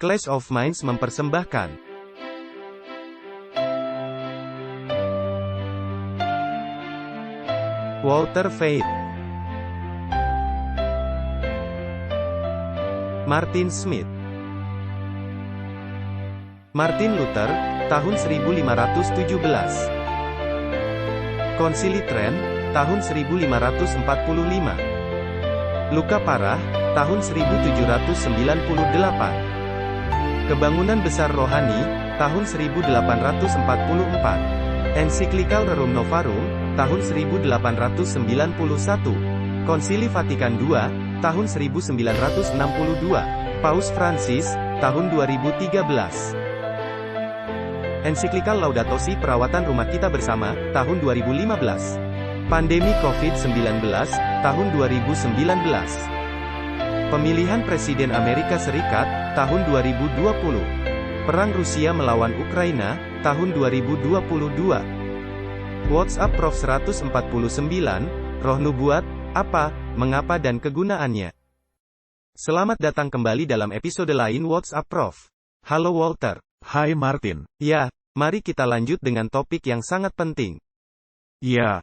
Clash of Minds mempersembahkan Walter Veith, Martin Smith, Martin Luther, tahun 1517. Konsili Trent, tahun 1545. Luka parah, tahun 1798. Kebangunan besar rohani, tahun 1844. Ensiklikal Rerum Novarum, tahun 1891. Konsili Vatikan II, tahun 1962. Paus Francis, tahun 2013. Ensiklikal Laudato Si Perawatan Rumah Kita Bersama, tahun 2015. Pandemi COVID-19, tahun 2019. Pemilihan Presiden Amerika Serikat, tahun 2020. Perang Rusia melawan Ukraina, tahun 2022. WhatsApp Prof 149, Roh Nubuat, apa, mengapa dan kegunaannya. Selamat datang kembali dalam episode lain WhatsApp Prof. Halo Walter. Hai Martin. Ya, mari kita lanjut dengan topik yang sangat penting. Ya.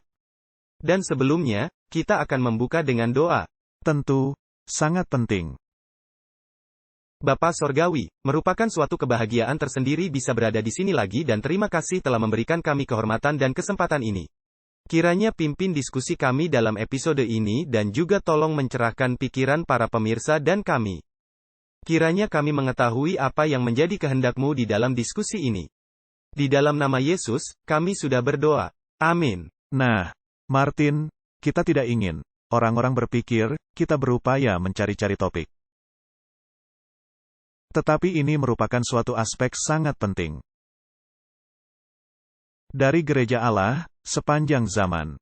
Dan sebelumnya, kita akan membuka dengan doa. Tentu, sangat penting. Bapa Sorgawi, merupakan suatu kebahagiaan tersendiri bisa berada di sini lagi dan terima kasih telah memberikan kami kehormatan dan kesempatan ini. Kiranya pimpin diskusi kami dalam episode ini dan juga tolong mencerahkan pikiran para pemirsa dan kami. Kiranya kami mengetahui apa yang menjadi kehendak-Mu di dalam diskusi ini. Di dalam nama Yesus, kami sudah berdoa. Amin. Nah, Martin, kita tidak ingin orang-orang berpikir kita berupaya mencari-cari topik. Tetapi ini merupakan suatu aspek sangat penting dari gereja Allah sepanjang zaman.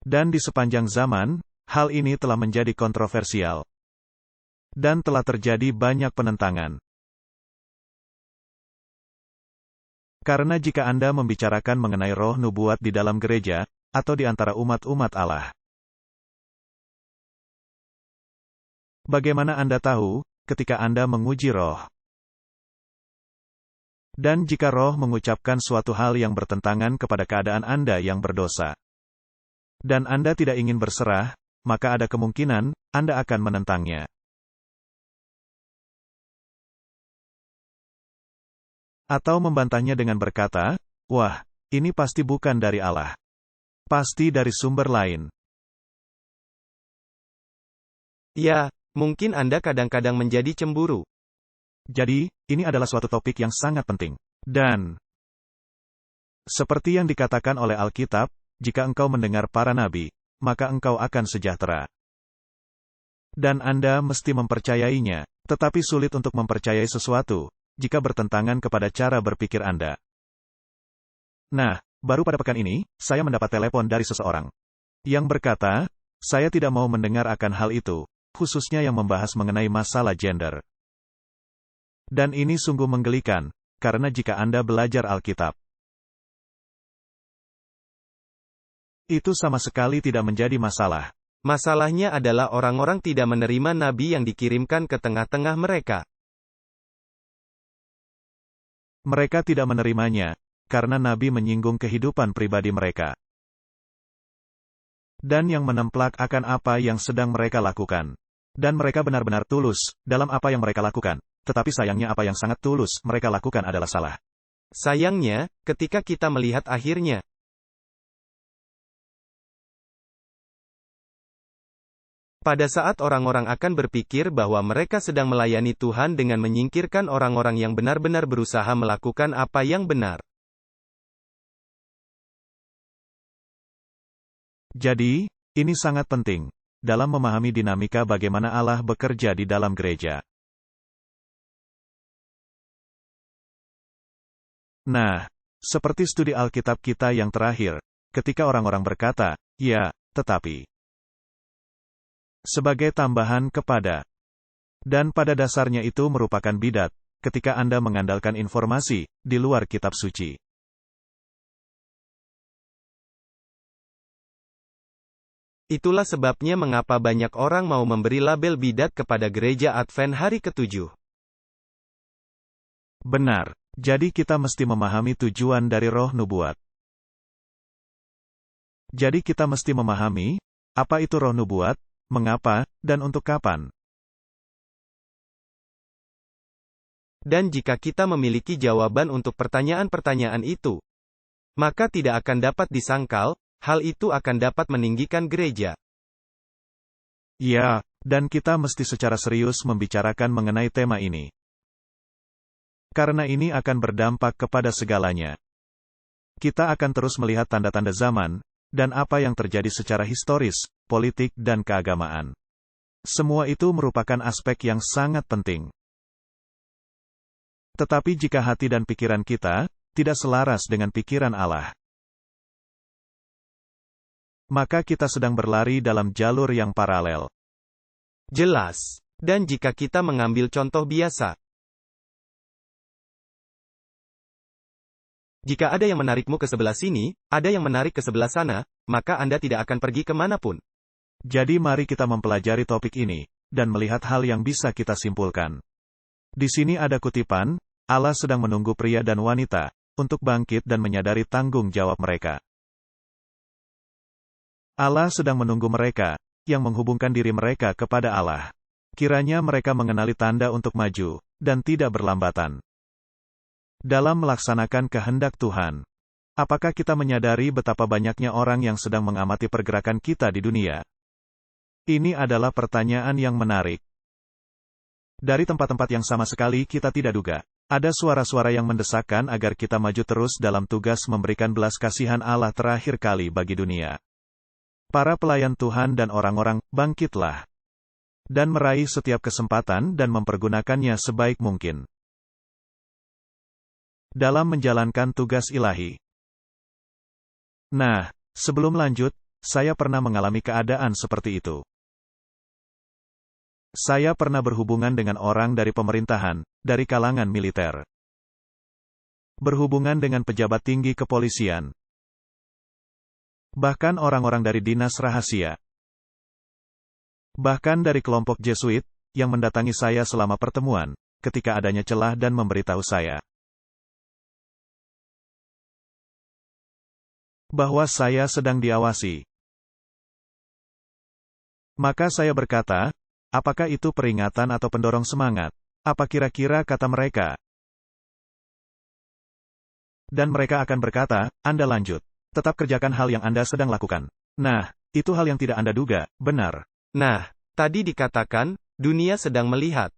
Dan di sepanjang zaman, hal ini telah menjadi kontroversial. Dan telah terjadi banyak penentangan. Karena jika Anda membicarakan mengenai roh nubuat di dalam gereja, atau di antara umat-umat Allah. Bagaimana Anda tahu, ketika Anda menguji roh? Dan jika roh mengucapkan suatu hal yang bertentangan kepada keadaan Anda yang berdosa. Dan Anda tidak ingin berserah, maka ada kemungkinan, Anda akan menentangnya. Atau membantahnya dengan berkata, wah, ini pasti bukan dari Allah. Pasti dari sumber lain. Ya, mungkin Anda kadang-kadang menjadi cemburu. Jadi, ini adalah suatu topik yang sangat penting. Dan, seperti yang dikatakan oleh Alkitab, jika engkau mendengar para nabi, maka engkau akan sejahtera. Dan Anda mesti mempercayainya, tetapi sulit untuk mempercayai sesuatu, jika bertentangan kepada cara berpikir Anda. Nah, baru pada pekan ini, saya mendapat telepon dari seseorang yang berkata, saya tidak mau mendengar akan hal itu, khususnya yang membahas mengenai masalah gender. Dan ini sungguh menggelikan, karena jika Anda belajar Alkitab, itu sama sekali tidak menjadi masalah. Masalahnya adalah orang-orang tidak menerima nabi yang dikirimkan ke tengah-tengah mereka. Mereka tidak menerimanya, karena nabi menyinggung kehidupan pribadi mereka. Dan yang menemplak akan apa yang sedang mereka lakukan. Dan mereka benar-benar tulus dalam apa yang mereka lakukan. Tetapi sayangnya apa yang sangat tulus mereka lakukan adalah salah. Sayangnya, ketika kita melihat akhirnya, pada saat orang-orang akan berpikir bahwa mereka sedang melayani Tuhan dengan menyingkirkan orang-orang yang benar-benar berusaha melakukan apa yang benar. Jadi, ini sangat penting dalam memahami dinamika bagaimana Allah bekerja di dalam gereja. Nah, seperti studi Alkitab kita yang terakhir, ketika orang-orang berkata, ya, tetapi. Sebagai tambahan kepada. Dan pada dasarnya itu merupakan bidat, ketika Anda mengandalkan informasi di luar kitab suci. Itulah sebabnya mengapa banyak orang mau memberi label bidat kepada gereja Advent hari ke-7. Benar. Jadi kita mesti memahami tujuan dari roh nubuat. Jadi kita mesti memahami, apa itu roh nubuat, mengapa, dan untuk kapan. Dan jika kita memiliki jawaban untuk pertanyaan-pertanyaan itu, maka tidak akan dapat disangkal, hal itu akan dapat meninggikan gereja. Ya, dan kita mesti secara serius membicarakan mengenai tema ini. Karena ini akan berdampak kepada segalanya. Kita akan terus melihat tanda-tanda zaman, dan apa yang terjadi secara historis, politik dan keagamaan. Semua itu merupakan aspek yang sangat penting. Tetapi jika hati dan pikiran kita tidak selaras dengan pikiran Allah, maka kita sedang berlari dalam jalur yang paralel. Jelas. Dan jika kita mengambil contoh biasa, jika ada yang menarikmu ke sebelah sini, ada yang menarik ke sebelah sana, maka Anda tidak akan pergi kemanapun. Jadi mari kita mempelajari topik ini, dan melihat hal yang bisa kita simpulkan. Di sini ada kutipan, Allah sedang menunggu pria dan wanita, untuk bangkit dan menyadari tanggung jawab mereka. Allah sedang menunggu mereka, yang menghubungkan diri mereka kepada Allah. Kiranya mereka mengenali tanda untuk maju, dan tidak berlambatan. Dalam melaksanakan kehendak Tuhan, apakah kita menyadari betapa banyaknya orang yang sedang mengamati pergerakan kita di dunia? Ini adalah pertanyaan yang menarik. Dari tempat-tempat yang sama sekali kita tidak duga, ada suara-suara yang mendesakkan agar kita maju terus dalam tugas memberikan belas kasihan Allah terakhir kali bagi dunia. Para pelayan Tuhan dan orang-orang, bangkitlah. Dan meraih setiap kesempatan dan mempergunakannya sebaik mungkin. Dalam menjalankan tugas ilahi. Nah, sebelum lanjut, saya pernah mengalami keadaan seperti itu. Saya pernah berhubungan dengan orang dari pemerintahan, dari kalangan militer. Berhubungan dengan pejabat tinggi kepolisian. Bahkan orang-orang dari dinas rahasia. Bahkan dari kelompok Jesuit, yang mendatangi saya selama pertemuan, ketika adanya celah dan memberitahu saya bahwa saya sedang diawasi. Maka saya berkata, apakah itu peringatan atau pendorong semangat? Apa kira-kira kata mereka? Dan mereka akan berkata, Anda lanjut. Tetap kerjakan hal yang Anda sedang lakukan. Nah, itu hal yang tidak Anda duga, benar. Nah, tadi dikatakan, dunia sedang melihat.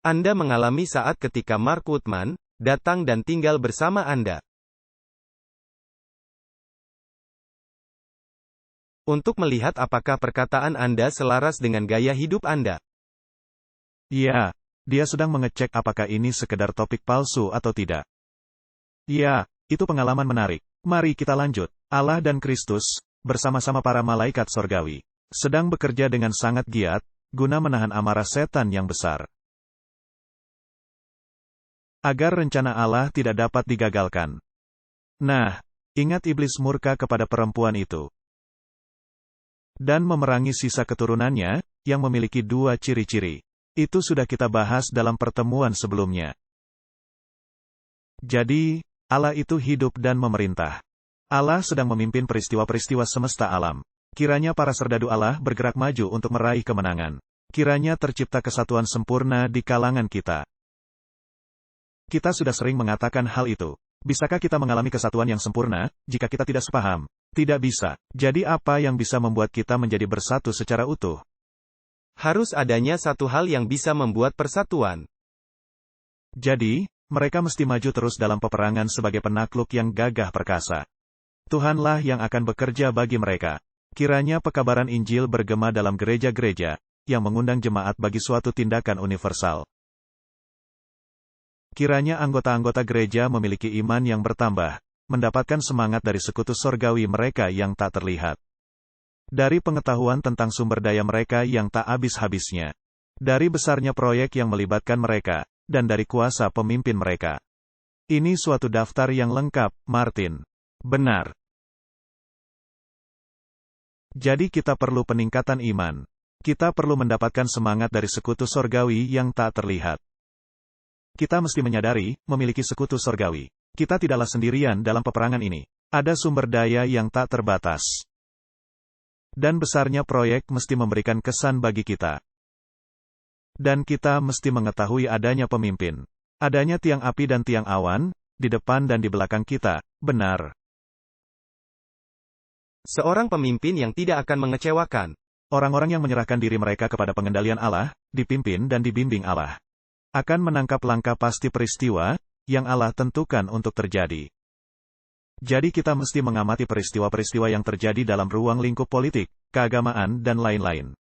Anda mengalami saat ketika Mark Woodman datang dan tinggal bersama Anda. Untuk melihat apakah perkataan Anda selaras dengan gaya hidup Anda. Ya, dia sedang mengecek apakah ini sekedar topik palsu atau tidak. Ya, itu pengalaman menarik. Mari kita lanjut. Allah dan Kristus, bersama-sama para malaikat sorgawi, sedang bekerja dengan sangat giat, guna menahan amarah setan yang besar. Agar rencana Allah tidak dapat digagalkan. Nah, ingat iblis murka kepada perempuan itu. Dan memerangi sisa keturunannya, yang memiliki dua ciri-ciri. Itu sudah kita bahas dalam pertemuan sebelumnya. Jadi, Allah itu hidup dan memerintah. Allah sedang memimpin peristiwa-peristiwa semesta alam. Kiranya para serdadu Allah bergerak maju untuk meraih kemenangan. Kiranya tercipta kesatuan sempurna di kalangan kita. Kita sudah sering mengatakan hal itu. Bisakah kita mengalami kesatuan yang sempurna, jika kita tidak sepaham? Tidak bisa. Jadi apa yang bisa membuat kita menjadi bersatu secara utuh? Harus adanya satu hal yang bisa membuat persatuan. Jadi, mereka mesti maju terus dalam peperangan sebagai penakluk yang gagah perkasa. Tuhanlah yang akan bekerja bagi mereka. Kiranya pekabaran Injil bergema dalam gereja-gereja, yang mengundang jemaat bagi suatu tindakan universal. Kiranya anggota-anggota gereja memiliki iman yang bertambah, mendapatkan semangat dari sekutu sorgawi mereka yang tak terlihat. Dari pengetahuan tentang sumber daya mereka yang tak habis-habisnya. Dari besarnya proyek yang melibatkan mereka, dan dari kuasa pemimpin mereka. Ini suatu daftar yang lengkap, Martin. Benar. Jadi kita perlu peningkatan iman. Kita perlu mendapatkan semangat dari sekutu sorgawi yang tak terlihat. Kita mesti menyadari, memiliki sekutu sorgawi. Kita tidaklah sendirian dalam peperangan ini. Ada sumber daya yang tak terbatas. Dan besarnya proyek mesti memberikan kesan bagi kita. Dan kita mesti mengetahui adanya pemimpin. Adanya tiang api dan tiang awan, di depan dan di belakang kita, benar. Seorang pemimpin yang tidak akan mengecewakan. Orang-orang yang menyerahkan diri mereka kepada pengendalian Allah, dipimpin dan dibimbing Allah, akan menangkap langkah pasti peristiwa yang Allah tentukan untuk terjadi. Jadi kita mesti mengamati peristiwa-peristiwa yang terjadi dalam ruang lingkup politik, keagamaan, dan lain-lain.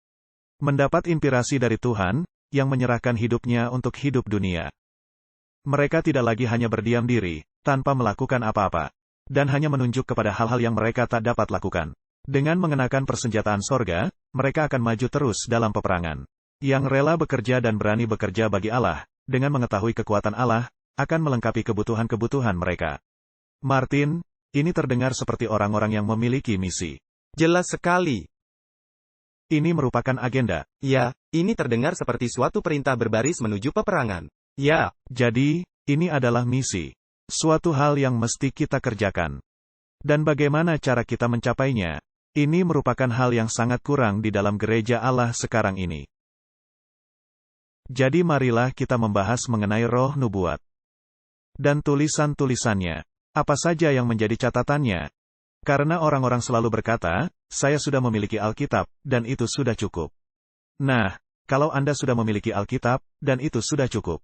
Mendapat inspirasi dari Tuhan, yang menyerahkan hidupnya untuk hidup dunia. Mereka tidak lagi hanya berdiam diri, tanpa melakukan apa-apa, dan hanya menunjuk kepada hal-hal yang mereka tak dapat lakukan. Dengan mengenakan persenjataan sorga, mereka akan maju terus dalam peperangan. Yang rela bekerja dan berani bekerja bagi Allah, dengan mengetahui kekuatan Allah, akan melengkapi kebutuhan-kebutuhan mereka. Martin, ini terdengar seperti orang-orang yang memiliki misi. Jelas sekali. Ini merupakan agenda. Ya, ini terdengar seperti suatu perintah berbaris menuju peperangan. Ya. Jadi, ini adalah misi. Suatu hal yang mesti kita kerjakan. Dan bagaimana cara kita mencapainya? Ini merupakan hal yang sangat kurang di dalam gereja Allah sekarang ini. Jadi marilah kita membahas mengenai roh nubuat. Dan tulisan-tulisannya. Apa saja yang menjadi catatannya? Karena orang-orang selalu berkata, saya sudah memiliki Alkitab, dan itu sudah cukup. Nah, kalau Anda sudah memiliki Alkitab, dan itu sudah cukup.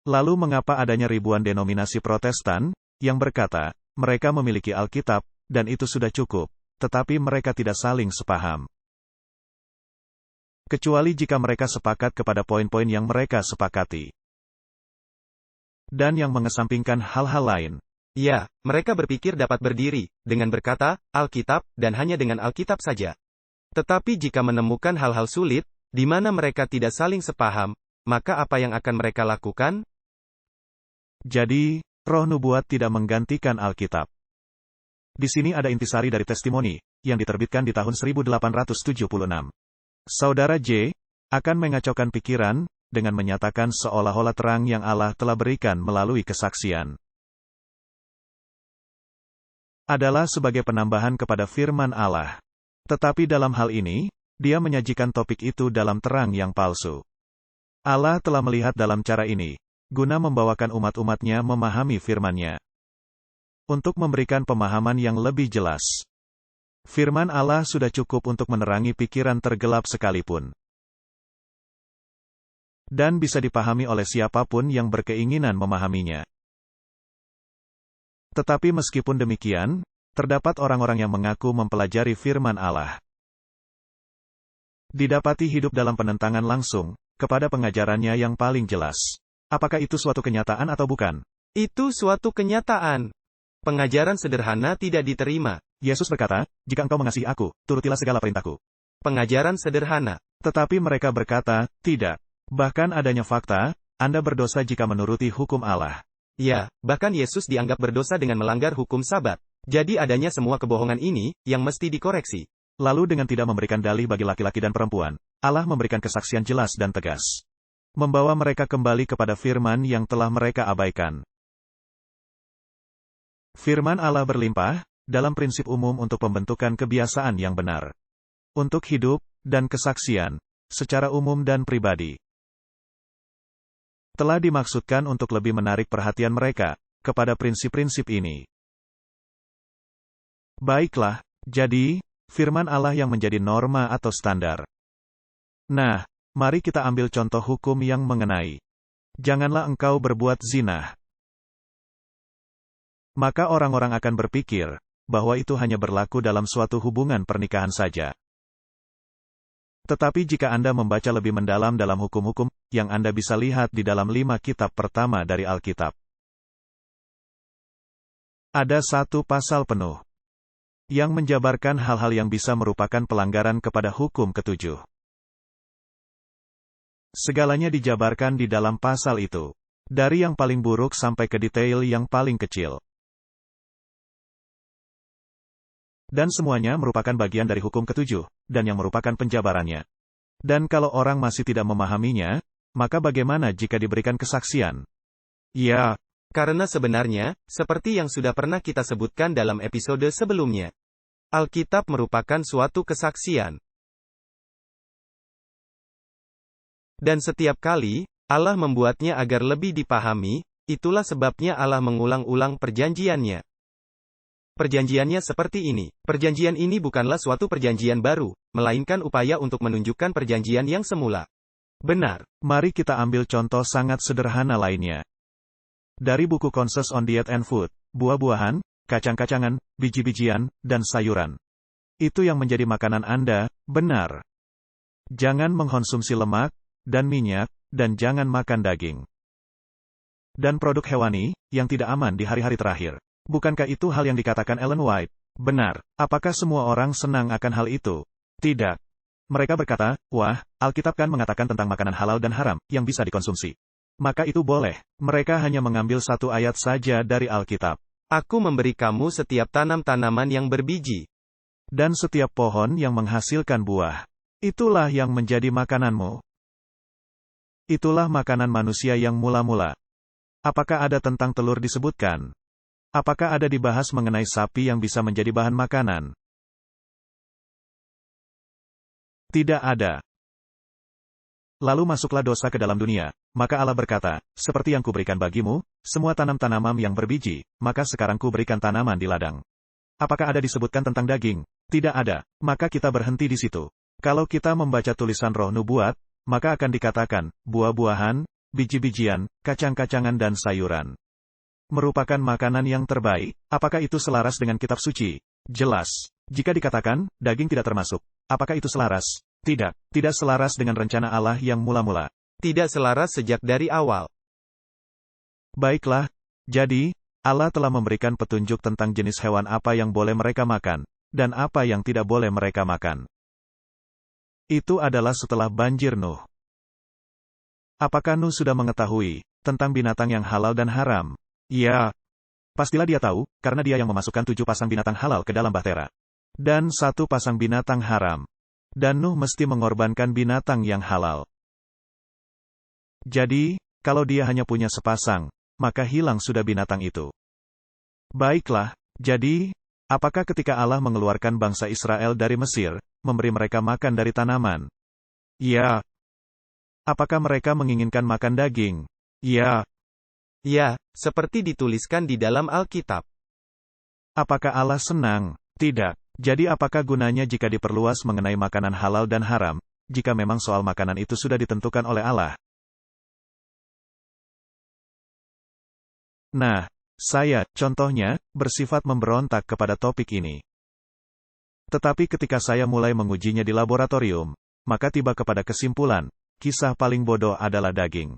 Lalu mengapa adanya ribuan denominasi Protestan, yang berkata, mereka memiliki Alkitab, dan itu sudah cukup, tetapi mereka tidak saling sepaham. Kecuali jika mereka sepakat kepada poin-poin yang mereka sepakati. Dan yang mengesampingkan hal-hal lain. Ya, mereka berpikir dapat berdiri, dengan berkata, Alkitab, dan hanya dengan Alkitab saja. Tetapi jika menemukan hal-hal sulit, di mana mereka tidak saling sepaham, maka apa yang akan mereka lakukan? Jadi, roh nubuat tidak menggantikan Alkitab. Di sini ada intisari dari testimoni, yang diterbitkan di tahun 1876. Saudara J. akan mengacaukan pikiran, dengan menyatakan seolah-olah terang yang Allah telah berikan melalui kesaksian. Adalah sebagai penambahan kepada firman Allah. Tetapi dalam hal ini, dia menyajikan topik itu dalam terang yang palsu. Allah telah melihat dalam cara ini, guna membawakan umat-umatnya memahami firman-Nya. Untuk memberikan pemahaman yang lebih jelas. Firman Allah sudah cukup untuk menerangi pikiran tergelap sekalipun. Dan bisa dipahami oleh siapapun yang berkeinginan memahaminya. Tetapi meskipun demikian, terdapat orang-orang yang mengaku mempelajari firman Allah. Didapati hidup dalam penentangan langsung, kepada pengajarannya yang paling jelas. Apakah itu suatu kenyataan atau bukan? Itu suatu kenyataan. Pengajaran sederhana tidak diterima. Yesus berkata, jika engkau mengasihi aku, turutilah segala perintahku. Pengajaran sederhana. Tetapi mereka berkata, tidak. Bahkan adanya fakta, Anda berdosa jika menuruti hukum Allah. Ya, bahkan Yesus dianggap berdosa dengan melanggar hukum Sabat. Jadi adanya semua kebohongan ini, yang mesti dikoreksi. Lalu dengan tidak memberikan dalih bagi laki-laki dan perempuan, Allah memberikan kesaksian jelas dan tegas. Membawa mereka kembali kepada firman yang telah mereka abaikan. Firman Allah berlimpah, dalam prinsip umum untuk pembentukan kebiasaan yang benar. Untuk hidup, dan kesaksian, secara umum dan pribadi. Telah dimaksudkan untuk lebih menarik perhatian mereka, kepada prinsip-prinsip ini. Baiklah, jadi, firman Allah yang menjadi norma atau standar. Nah, mari kita ambil contoh hukum yang mengenai. Janganlah engkau berbuat zina. Maka orang-orang akan berpikir, bahwa itu hanya berlaku dalam suatu hubungan pernikahan saja. Tetapi jika Anda membaca lebih mendalam dalam hukum-hukum, yang Anda bisa lihat di dalam 5 kitab pertama dari Alkitab. Ada satu pasal penuh, yang menjabarkan hal-hal yang bisa merupakan pelanggaran kepada hukum ketujuh. Segalanya dijabarkan di dalam pasal itu. Dari yang paling buruk sampai ke detail yang paling kecil. Dan semuanya merupakan bagian dari hukum ketujuh, dan yang merupakan penjabarannya. Dan kalau orang masih tidak memahaminya, maka bagaimana jika diberikan kesaksian? Ya, Karena sebenarnya, seperti yang sudah pernah kita sebutkan dalam episode sebelumnya, Alkitab merupakan suatu kesaksian. Dan setiap kali, Allah membuatnya agar lebih dipahami, itulah sebabnya Allah mengulang-ulang perjanjiannya. Perjanjiannya seperti ini. Perjanjian ini bukanlah suatu perjanjian baru, melainkan upaya untuk menunjukkan perjanjian yang semula. Benar. mari kita ambil contoh sangat sederhana lainnya. Dari buku Consensus on Diet and Food, buah-buahan, kacang-kacangan, biji-bijian, dan sayuran. Itu yang menjadi makanan Anda, benar. Jangan mengkonsumsi lemak, dan minyak, dan jangan makan daging. Dan produk hewani, yang tidak aman di hari-hari terakhir. Bukankah itu hal yang dikatakan Ellen White? Benar. Apakah semua orang senang akan hal itu? Tidak. Mereka berkata, wah, Alkitab kan mengatakan tentang makanan halal dan haram, yang bisa dikonsumsi. Maka itu boleh. Mereka hanya mengambil satu ayat saja dari Alkitab. Aku memberi kamu setiap tanam-tanaman yang berbiji. Dan setiap pohon yang menghasilkan buah. Itulah yang menjadi makananmu. Itulah makanan manusia yang mula-mula. Apakah ada tentang telur disebutkan? Apakah ada dibahas mengenai sapi yang bisa menjadi bahan makanan? Tidak ada. Lalu masuklah dosa ke dalam dunia. Maka Allah berkata, seperti yang kuberikan bagimu, semua tanam-tanaman yang berbiji, maka sekarang kuberikan tanaman di ladang. Apakah ada disebutkan tentang daging? Tidak ada. Maka kita berhenti di situ. Kalau kita membaca tulisan roh nubuat, maka akan dikatakan, buah-buahan, biji-bijian, kacang-kacangan dan sayuran. Merupakan makanan yang terbaik. Apakah itu selaras dengan kitab suci? Jelas. Jika dikatakan, daging tidak termasuk, apakah itu selaras? Tidak. Tidak selaras dengan rencana Allah yang mula-mula. Tidak selaras sejak dari awal. Baiklah. Jadi, Allah telah memberikan petunjuk tentang jenis hewan apa yang boleh mereka makan, dan apa yang tidak boleh mereka makan. Itu adalah setelah banjir Nuh. Apakah Nuh sudah mengetahui tentang binatang yang halal dan haram? Ya. Pastilah dia tahu, karena dia yang memasukkan 7 pasang binatang halal ke dalam bahtera. Dan 1 pasang binatang haram. Dan Nuh mesti mengorbankan binatang yang halal. Jadi, kalau dia hanya punya sepasang, maka hilang sudah binatang itu. Baiklah, jadi, apakah ketika Allah mengeluarkan bangsa Israel dari Mesir, memberi mereka makan dari tanaman? Ya. Apakah mereka menginginkan makan daging? Ya. Ya, seperti dituliskan di dalam Alkitab. Apakah Allah senang? Tidak. Jadi apakah gunanya jika diperluas mengenai makanan halal dan haram, jika memang soal makanan itu sudah ditentukan oleh Allah? Nah, saya, contohnya, bersifat memberontak kepada topik ini. Tetapi ketika saya mulai mengujinya di laboratorium, maka tiba kepada kesimpulan, kisah paling bodoh adalah daging.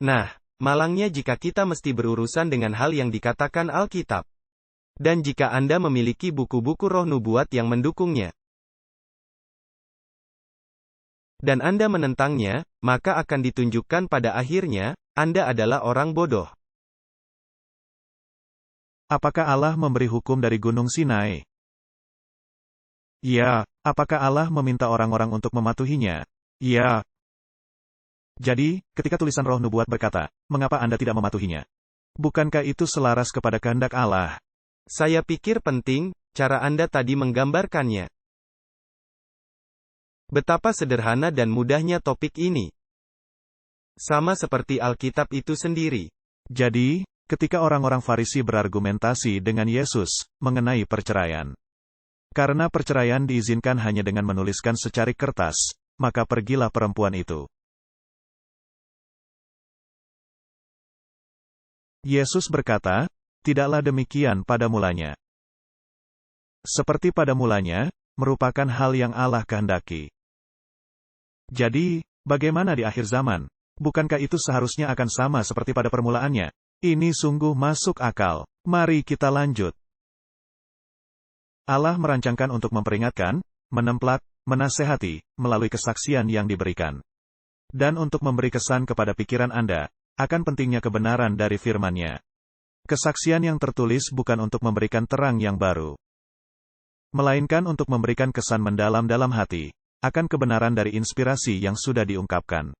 Nah, malangnya jika kita mesti berurusan dengan hal yang dikatakan Alkitab. Dan jika Anda memiliki buku-buku roh nubuat yang mendukungnya, dan Anda menentangnya, maka akan ditunjukkan pada akhirnya, Anda adalah orang bodoh. Apakah Allah memberi hukum dari Gunung Sinai? Ya. Apakah Allah meminta orang-orang untuk mematuhinya? Ya. Jadi, ketika tulisan roh nubuat berkata, mengapa Anda tidak mematuhinya? Bukankah itu selaras kepada kehendak Allah? Saya pikir penting, cara Anda tadi menggambarkannya. Betapa sederhana dan mudahnya topik ini. Sama seperti Alkitab itu sendiri. Jadi, ketika orang-orang Farisi berargumentasi dengan Yesus mengenai perceraian. Karena perceraian diizinkan hanya dengan menuliskan secari kertas, maka pergilah perempuan itu. Yesus berkata, tidaklah demikian pada mulanya. Seperti pada mulanya, merupakan hal yang Allah kehendaki. Jadi, bagaimana di akhir zaman? Bukankah itu seharusnya akan sama seperti pada permulaannya? Ini sungguh masuk akal. Mari kita lanjut. Allah merancangkan untuk memperingatkan, menemplak, menasehati, melalui kesaksian yang diberikan. Dan untuk memberi kesan kepada pikiran Anda, akan pentingnya kebenaran dari firman-Nya. Kesaksian yang tertulis bukan untuk memberikan terang yang baru, melainkan untuk memberikan kesan mendalam dalam hati, akan kebenaran dari inspirasi yang sudah diungkapkan.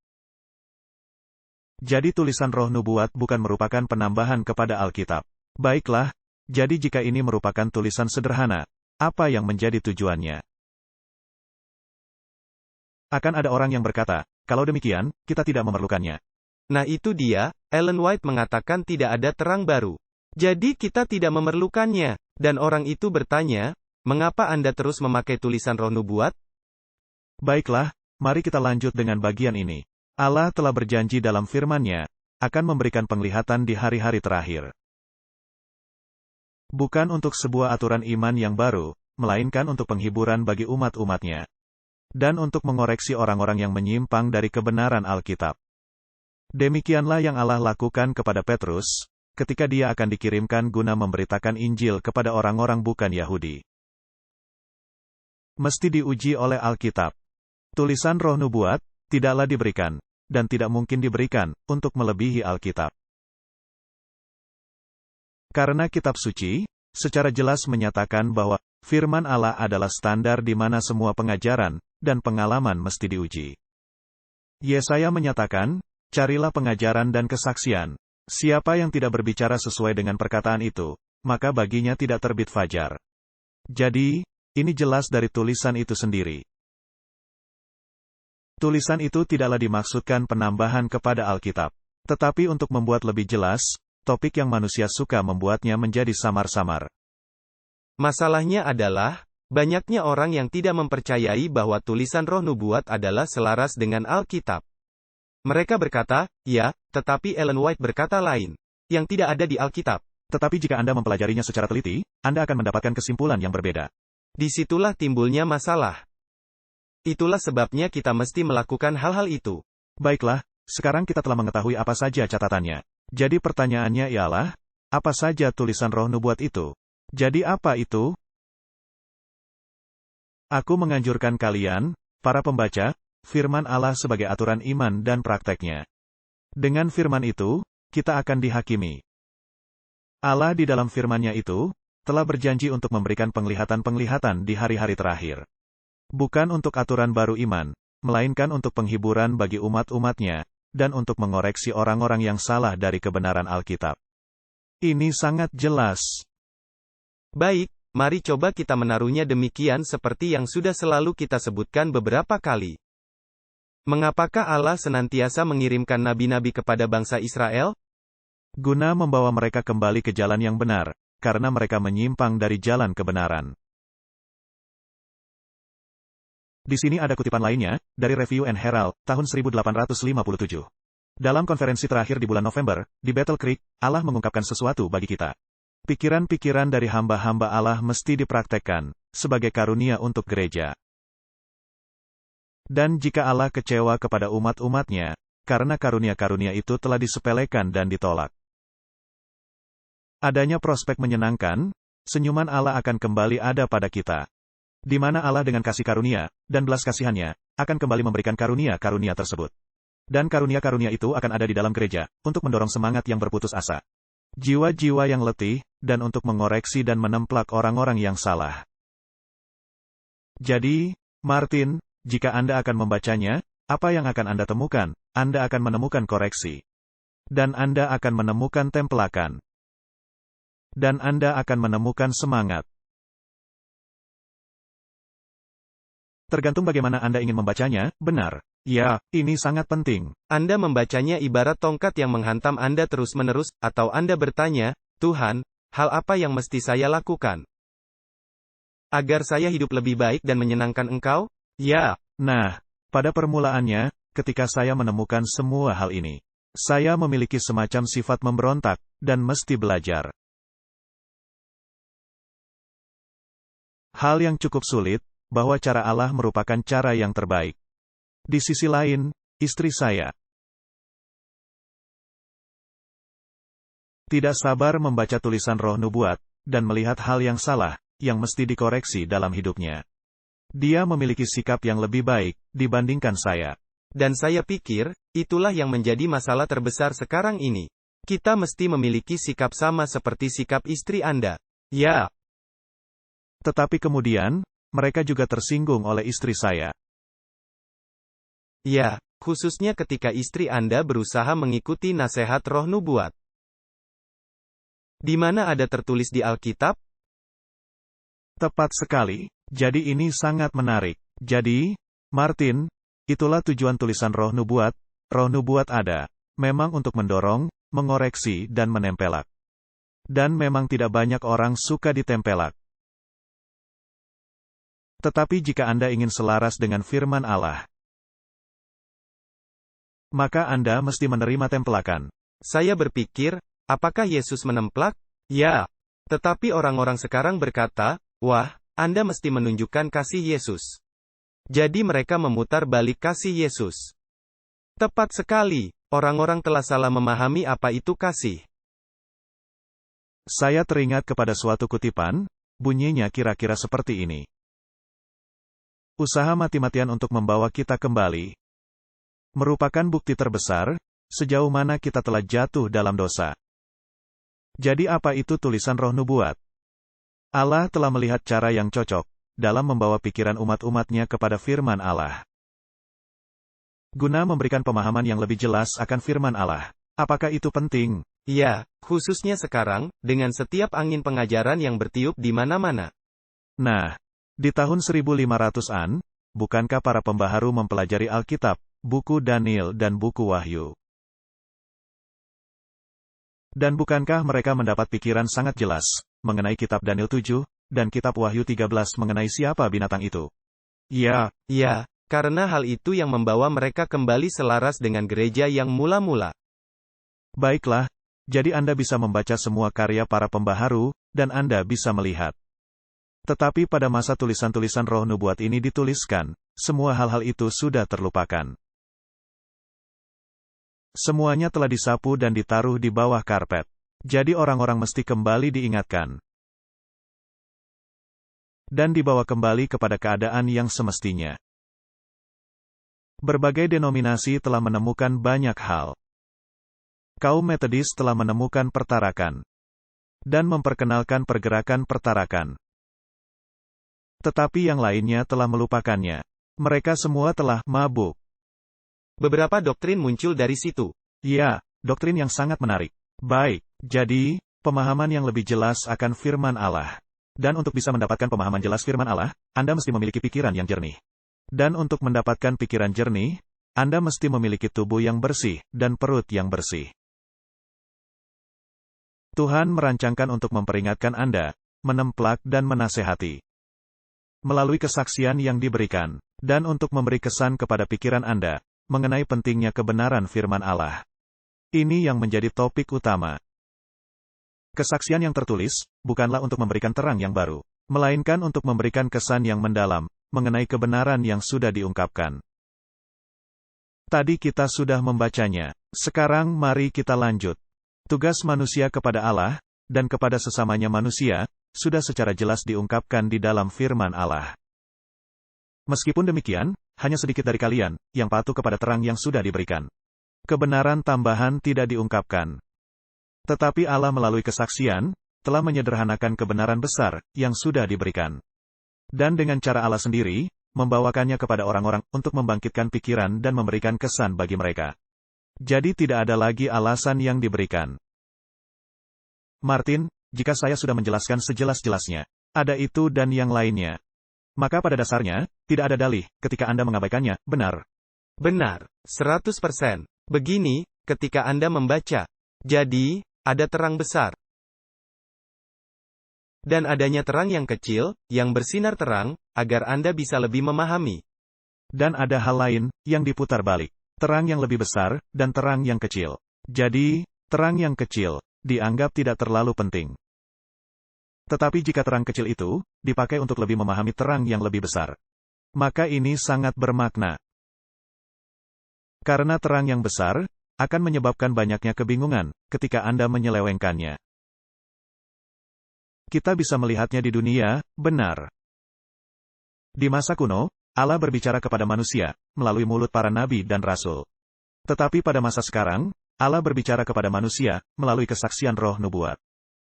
Jadi tulisan roh nubuat bukan merupakan penambahan kepada Alkitab. Baiklah, jadi jika ini merupakan tulisan sederhana, apa yang menjadi tujuannya? Akan ada orang yang berkata, kalau demikian, kita tidak memerlukannya. Nah itu dia, Ellen White mengatakan tidak ada terang baru. Jadi kita tidak memerlukannya. Dan orang itu bertanya, mengapa Anda terus memakai tulisan roh nubuat? Baiklah, mari kita lanjut dengan bagian ini. Allah telah berjanji dalam firman-Nya, akan memberikan penglihatan di hari-hari terakhir. Bukan untuk sebuah aturan iman yang baru, melainkan untuk penghiburan bagi umat-umatnya. Dan untuk mengoreksi orang-orang yang menyimpang dari kebenaran Alkitab. Demikianlah yang Allah lakukan kepada Petrus, ketika dia akan dikirimkan guna memberitakan Injil kepada orang-orang bukan Yahudi. Mesti diuji oleh Alkitab. Tulisan roh nubuat, tidaklah diberikan, dan tidak mungkin diberikan, untuk melebihi Alkitab. Karena kitab suci, secara jelas menyatakan bahwa, firman Allah adalah standar di mana semua pengajaran, dan pengalaman mesti diuji. Yesaya menyatakan, carilah pengajaran dan kesaksian. Siapa yang tidak berbicara sesuai dengan perkataan itu, maka baginya tidak terbit fajar. Jadi, ini jelas dari tulisan itu sendiri. Tulisan itu tidaklah dimaksudkan penambahan kepada Alkitab. Tetapi untuk membuat lebih jelas, topik yang manusia suka membuatnya menjadi samar-samar. Masalahnya adalah, banyaknya orang yang tidak mempercayai bahwa tulisan roh nubuat adalah selaras dengan Alkitab. Mereka berkata, ya, tetapi Ellen White berkata lain. Yang tidak ada di Alkitab. Tetapi jika Anda mempelajarinya secara teliti, Anda akan mendapatkan kesimpulan yang berbeda. Disitulah timbulnya masalah. Itulah sebabnya kita mesti melakukan hal-hal itu. Baiklah, sekarang kita telah mengetahui apa saja catatannya. Jadi pertanyaannya ialah, apa saja tulisan roh nubuat itu? Jadi apa itu? Aku menganjurkan kalian, para pembaca, firman Allah sebagai aturan iman dan prakteknya. Dengan firman itu, kita akan dihakimi. Allah di dalam firman-Nya itu, telah berjanji untuk memberikan penglihatan-penglihatan di hari-hari terakhir. Bukan untuk aturan baru iman, melainkan untuk penghiburan bagi umat-umatnya, dan untuk mengoreksi orang-orang yang salah dari kebenaran Alkitab. Ini sangat jelas. Baik, mari coba kita menaruhnya demikian seperti yang sudah selalu kita sebutkan beberapa kali. Mengapakah Allah senantiasa mengirimkan nabi-nabi kepada bangsa Israel? Guna membawa mereka kembali ke jalan yang benar, karena mereka menyimpang dari jalan kebenaran. Di sini ada kutipan lainnya, dari Review and Herald, tahun 1857. Dalam konferensi terakhir di bulan November, di Battle Creek, Allah mengungkapkan sesuatu bagi kita. Pikiran-pikiran dari hamba-hamba Allah mesti dipraktekkan, sebagai karunia untuk gereja. Dan jika Allah kecewa kepada umat-umatnya, karena karunia-karunia itu telah disepelekan dan ditolak. Adanya prospek menyenangkan, senyuman Allah akan kembali ada pada kita. Di mana Allah dengan kasih karunia, dan belas kasihannya, akan kembali memberikan karunia-karunia tersebut. Dan karunia-karunia itu akan ada di dalam gereja, untuk mendorong semangat yang berputus asa. Jiwa-jiwa yang letih, dan untuk mengoreksi dan menemplak orang-orang yang salah. Jadi, Martin, jika Anda akan membacanya, apa yang akan Anda temukan? Anda akan menemukan koreksi. Dan Anda akan menemukan templakan. Dan Anda akan menemukan semangat. Tergantung bagaimana Anda ingin membacanya, benar. Ya, ini sangat penting. Anda membacanya ibarat tongkat yang menghantam Anda terus-menerus, atau Anda bertanya, Tuhan, hal apa yang mesti saya lakukan? Agar saya hidup lebih baik dan menyenangkan Engkau? Ya. Nah, pada permulaannya, ketika saya menemukan semua hal ini, saya memiliki semacam sifat memberontak, dan mesti belajar. Hal yang cukup sulit, bahwa cara Allah merupakan cara yang terbaik. Di sisi lain, istri saya tidak sabar membaca tulisan roh nubuat, dan melihat hal yang salah, yang mesti dikoreksi dalam hidupnya. Dia memiliki sikap yang lebih baik, dibandingkan saya. Dan saya pikir, itulah yang menjadi masalah terbesar sekarang ini. Kita mesti memiliki sikap sama seperti sikap istri Anda. Ya, Tetapi kemudian, mereka juga tersinggung oleh istri saya. ya, khususnya ketika istri Anda berusaha mengikuti nasihat roh nubuat. Di mana ada tertulis di Alkitab? Tepat sekali. Jadi ini sangat menarik. Jadi, Martin, itulah tujuan tulisan roh nubuat. Roh nubuat ada, memang untuk mendorong, mengoreksi dan menempelak. Dan memang tidak banyak orang suka ditempelak. Tetapi jika Anda ingin selaras dengan firman Allah, maka Anda mesti menerima tempelakan. Saya berpikir, apakah Yesus menemplak? Ya. Tetapi orang-orang sekarang berkata, wah, Anda mesti menunjukkan kasih Yesus. Jadi mereka memutar balik kasih Yesus. Tepat sekali, orang-orang telah salah memahami apa itu kasih. Saya teringat kepada suatu kutipan, bunyinya kira-kira seperti ini. Usaha mati-matian untuk membawa kita kembali merupakan bukti terbesar, sejauh mana kita telah jatuh dalam dosa. Jadi apa itu tulisan roh nubuat? Allah telah melihat cara yang cocok dalam membawa pikiran umat-umatnya kepada firman Allah. Guna memberikan pemahaman yang lebih jelas akan firman Allah. Apakah itu penting? Ya, khususnya sekarang, dengan setiap angin pengajaran yang bertiup di mana-mana. Nah, di tahun 1500-an, bukankah para pembaharu mempelajari Alkitab, buku Daniel dan buku Wahyu? Dan bukankah mereka mendapat pikiran sangat jelas mengenai kitab Daniel 7 dan kitab Wahyu 13 mengenai siapa binatang itu? Ya, karena hal itu yang membawa mereka kembali selaras dengan gereja yang mula-mula. baiklah, jadi Anda bisa membaca semua karya para pembaharu, dan Anda bisa melihat. Tetapi pada masa tulisan-tulisan roh nubuat ini dituliskan, semua hal-hal itu sudah terlupakan. Semuanya telah disapu dan ditaruh di bawah karpet. Jadi orang-orang mesti kembali diingatkan. Dan dibawa kembali kepada keadaan yang semestinya. Berbagai denominasi telah menemukan banyak hal. Kaum Metodis telah menemukan pertarakan. Dan memperkenalkan pergerakan pertarakan. Tetapi yang lainnya telah melupakannya. Mereka semua telah mabuk. Beberapa doktrin muncul dari situ. Ya, doktrin yang sangat menarik. Baik, jadi, pemahaman yang lebih jelas akan firman Allah. Dan untuk bisa mendapatkan pemahaman jelas firman Allah, Anda mesti memiliki pikiran yang jernih. Dan untuk mendapatkan pikiran jernih, Anda mesti memiliki tubuh yang bersih, dan perut yang bersih. Tuhan merancangkan untuk memperingatkan Anda, menemplak dan menasehati. Melalui kesaksian yang diberikan, dan untuk memberi kesan kepada pikiran Anda, mengenai pentingnya kebenaran firman Allah. Ini yang menjadi topik utama. Kesaksian yang tertulis, bukanlah untuk memberikan terang yang baru, melainkan untuk memberikan kesan yang mendalam, mengenai kebenaran yang sudah diungkapkan. Tadi kita sudah membacanya. Sekarang mari kita lanjut. Tugas manusia kepada Allah, dan kepada sesamanya manusia, sudah secara jelas diungkapkan di dalam firman Allah. Meskipun demikian, hanya sedikit dari kalian, yang patuh kepada terang yang sudah diberikan. Kebenaran tambahan tidak diungkapkan. Tetapi Allah melalui kesaksian, telah menyederhanakan kebenaran besar, yang sudah diberikan. Dan dengan cara Allah sendiri, membawakannya kepada orang-orang, untuk membangkitkan pikiran dan memberikan kesan bagi mereka. Jadi tidak ada lagi alasan yang diberikan. Martin, jika saya sudah menjelaskan sejelas-jelasnya, ada itu dan yang lainnya. Maka pada dasarnya, tidak ada dalih, ketika Anda mengabaikannya, benar. Benar, 100%. Begini, ketika Anda membaca. Jadi, ada terang besar. Dan adanya terang yang kecil, yang bersinar terang, agar Anda bisa lebih memahami. Dan ada hal lain, yang diputar balik. Terang yang lebih besar, dan terang yang kecil. Jadi, terang yang kecil, dianggap tidak terlalu penting. Tetapi jika terang kecil itu, dipakai untuk lebih memahami terang yang lebih besar, maka ini sangat bermakna. Karena terang yang besar, akan menyebabkan banyaknya kebingungan, ketika Anda menyelewengkannya. Kita bisa melihatnya di dunia, benar. Di masa kuno, Allah berbicara kepada manusia, melalui mulut para nabi dan rasul. Tetapi pada masa sekarang, Allah berbicara kepada manusia melalui kesaksian roh nubuat.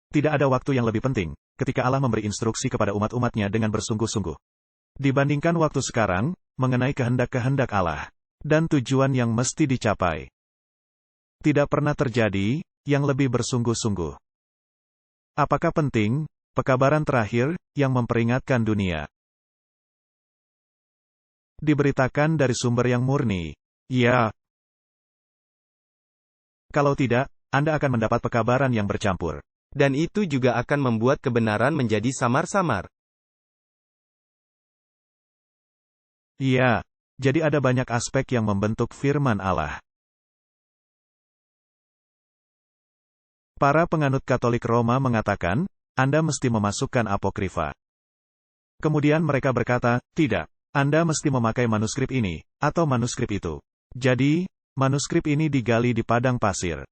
Tidak ada waktu yang lebih penting ketika Allah memberi instruksi kepada umat-umatnya dengan bersungguh-sungguh. Dibandingkan waktu sekarang, mengenai kehendak-kehendak Allah dan tujuan yang mesti dicapai. Tidak pernah terjadi yang lebih bersungguh-sungguh. Apakah penting pekabaran terakhir yang memperingatkan dunia diberitakan dari sumber yang murni? Ya. Kalau tidak, Anda akan mendapat pekabaran yang bercampur. Dan itu juga akan membuat kebenaran menjadi samar-samar. Ya, jadi ada banyak aspek yang membentuk firman Allah. Para penganut Katolik Roma mengatakan, Anda mesti memasukkan apokrifa. Kemudian mereka berkata, tidak, Anda mesti memakai manuskrip ini, atau manuskrip itu. Jadi, manuskrip ini digali di padang pasir.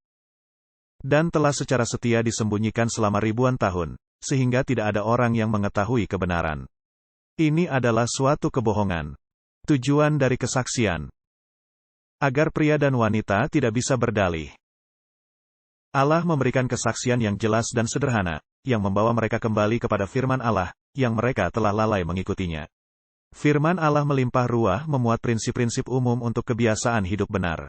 Dan telah secara setia disembunyikan selama ribuan tahun, sehingga tidak ada orang yang mengetahui kebenaran. Ini adalah suatu kebohongan. Tujuan dari kesaksian. Agar pria dan wanita tidak bisa berdalih. Allah memberikan kesaksian yang jelas dan sederhana, yang membawa mereka kembali kepada firman Allah, yang mereka telah lalai mengikutinya. Firman Allah melimpah ruah memuat prinsip-prinsip umum untuk kebiasaan hidup benar.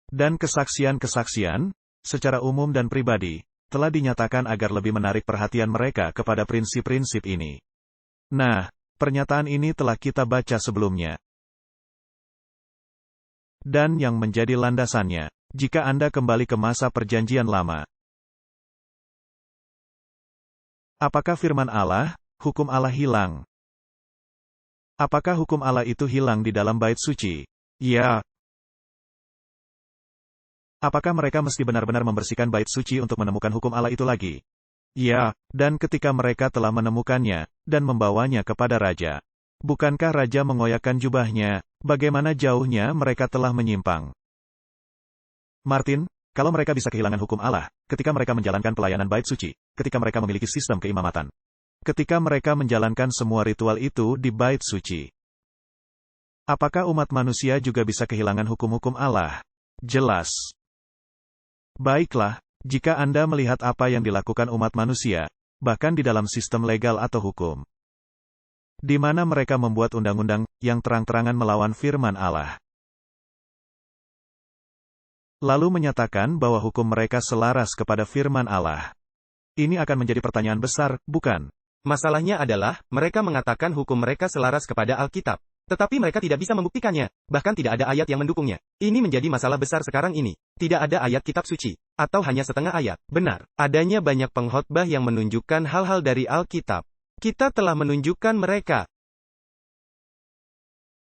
Dan kesaksian-kesaksian, secara umum dan pribadi, telah dinyatakan agar lebih menarik perhatian mereka kepada prinsip-prinsip ini. Nah, pernyataan ini telah kita baca sebelumnya. Dan yang menjadi landasannya, jika Anda kembali ke masa perjanjian lama. Apakah firman Allah, hukum Allah hilang? Apakah hukum Allah itu hilang di dalam bait suci? Ya. Apakah mereka mesti benar-benar membersihkan bait suci untuk menemukan hukum Allah itu lagi? Ya, dan ketika mereka telah menemukannya, dan membawanya kepada raja. Bukankah raja mengoyakkan jubahnya, bagaimana jauhnya mereka telah menyimpang? Martin, kalau mereka bisa kehilangan hukum Allah, ketika mereka menjalankan pelayanan bait suci, ketika mereka memiliki sistem keimamatan, ketika mereka menjalankan semua ritual itu di bait suci, apakah umat manusia juga bisa kehilangan hukum-hukum Allah? Jelas. Baiklah, jika Anda melihat apa yang dilakukan umat manusia, bahkan di dalam sistem legal atau hukum, di mana mereka membuat undang-undang yang terang-terangan melawan firman Allah, lalu menyatakan bahwa hukum mereka selaras kepada firman Allah. Ini akan menjadi pertanyaan besar, bukan? Masalahnya adalah, mereka mengatakan hukum mereka selaras kepada Alkitab. Tetapi mereka tidak bisa membuktikannya, bahkan tidak ada ayat yang mendukungnya. Ini menjadi masalah besar sekarang ini. Tidak ada ayat kitab suci, atau hanya setengah ayat. Benar, adanya banyak pengkhotbah yang menunjukkan hal-hal dari Alkitab. Kita telah menunjukkan mereka.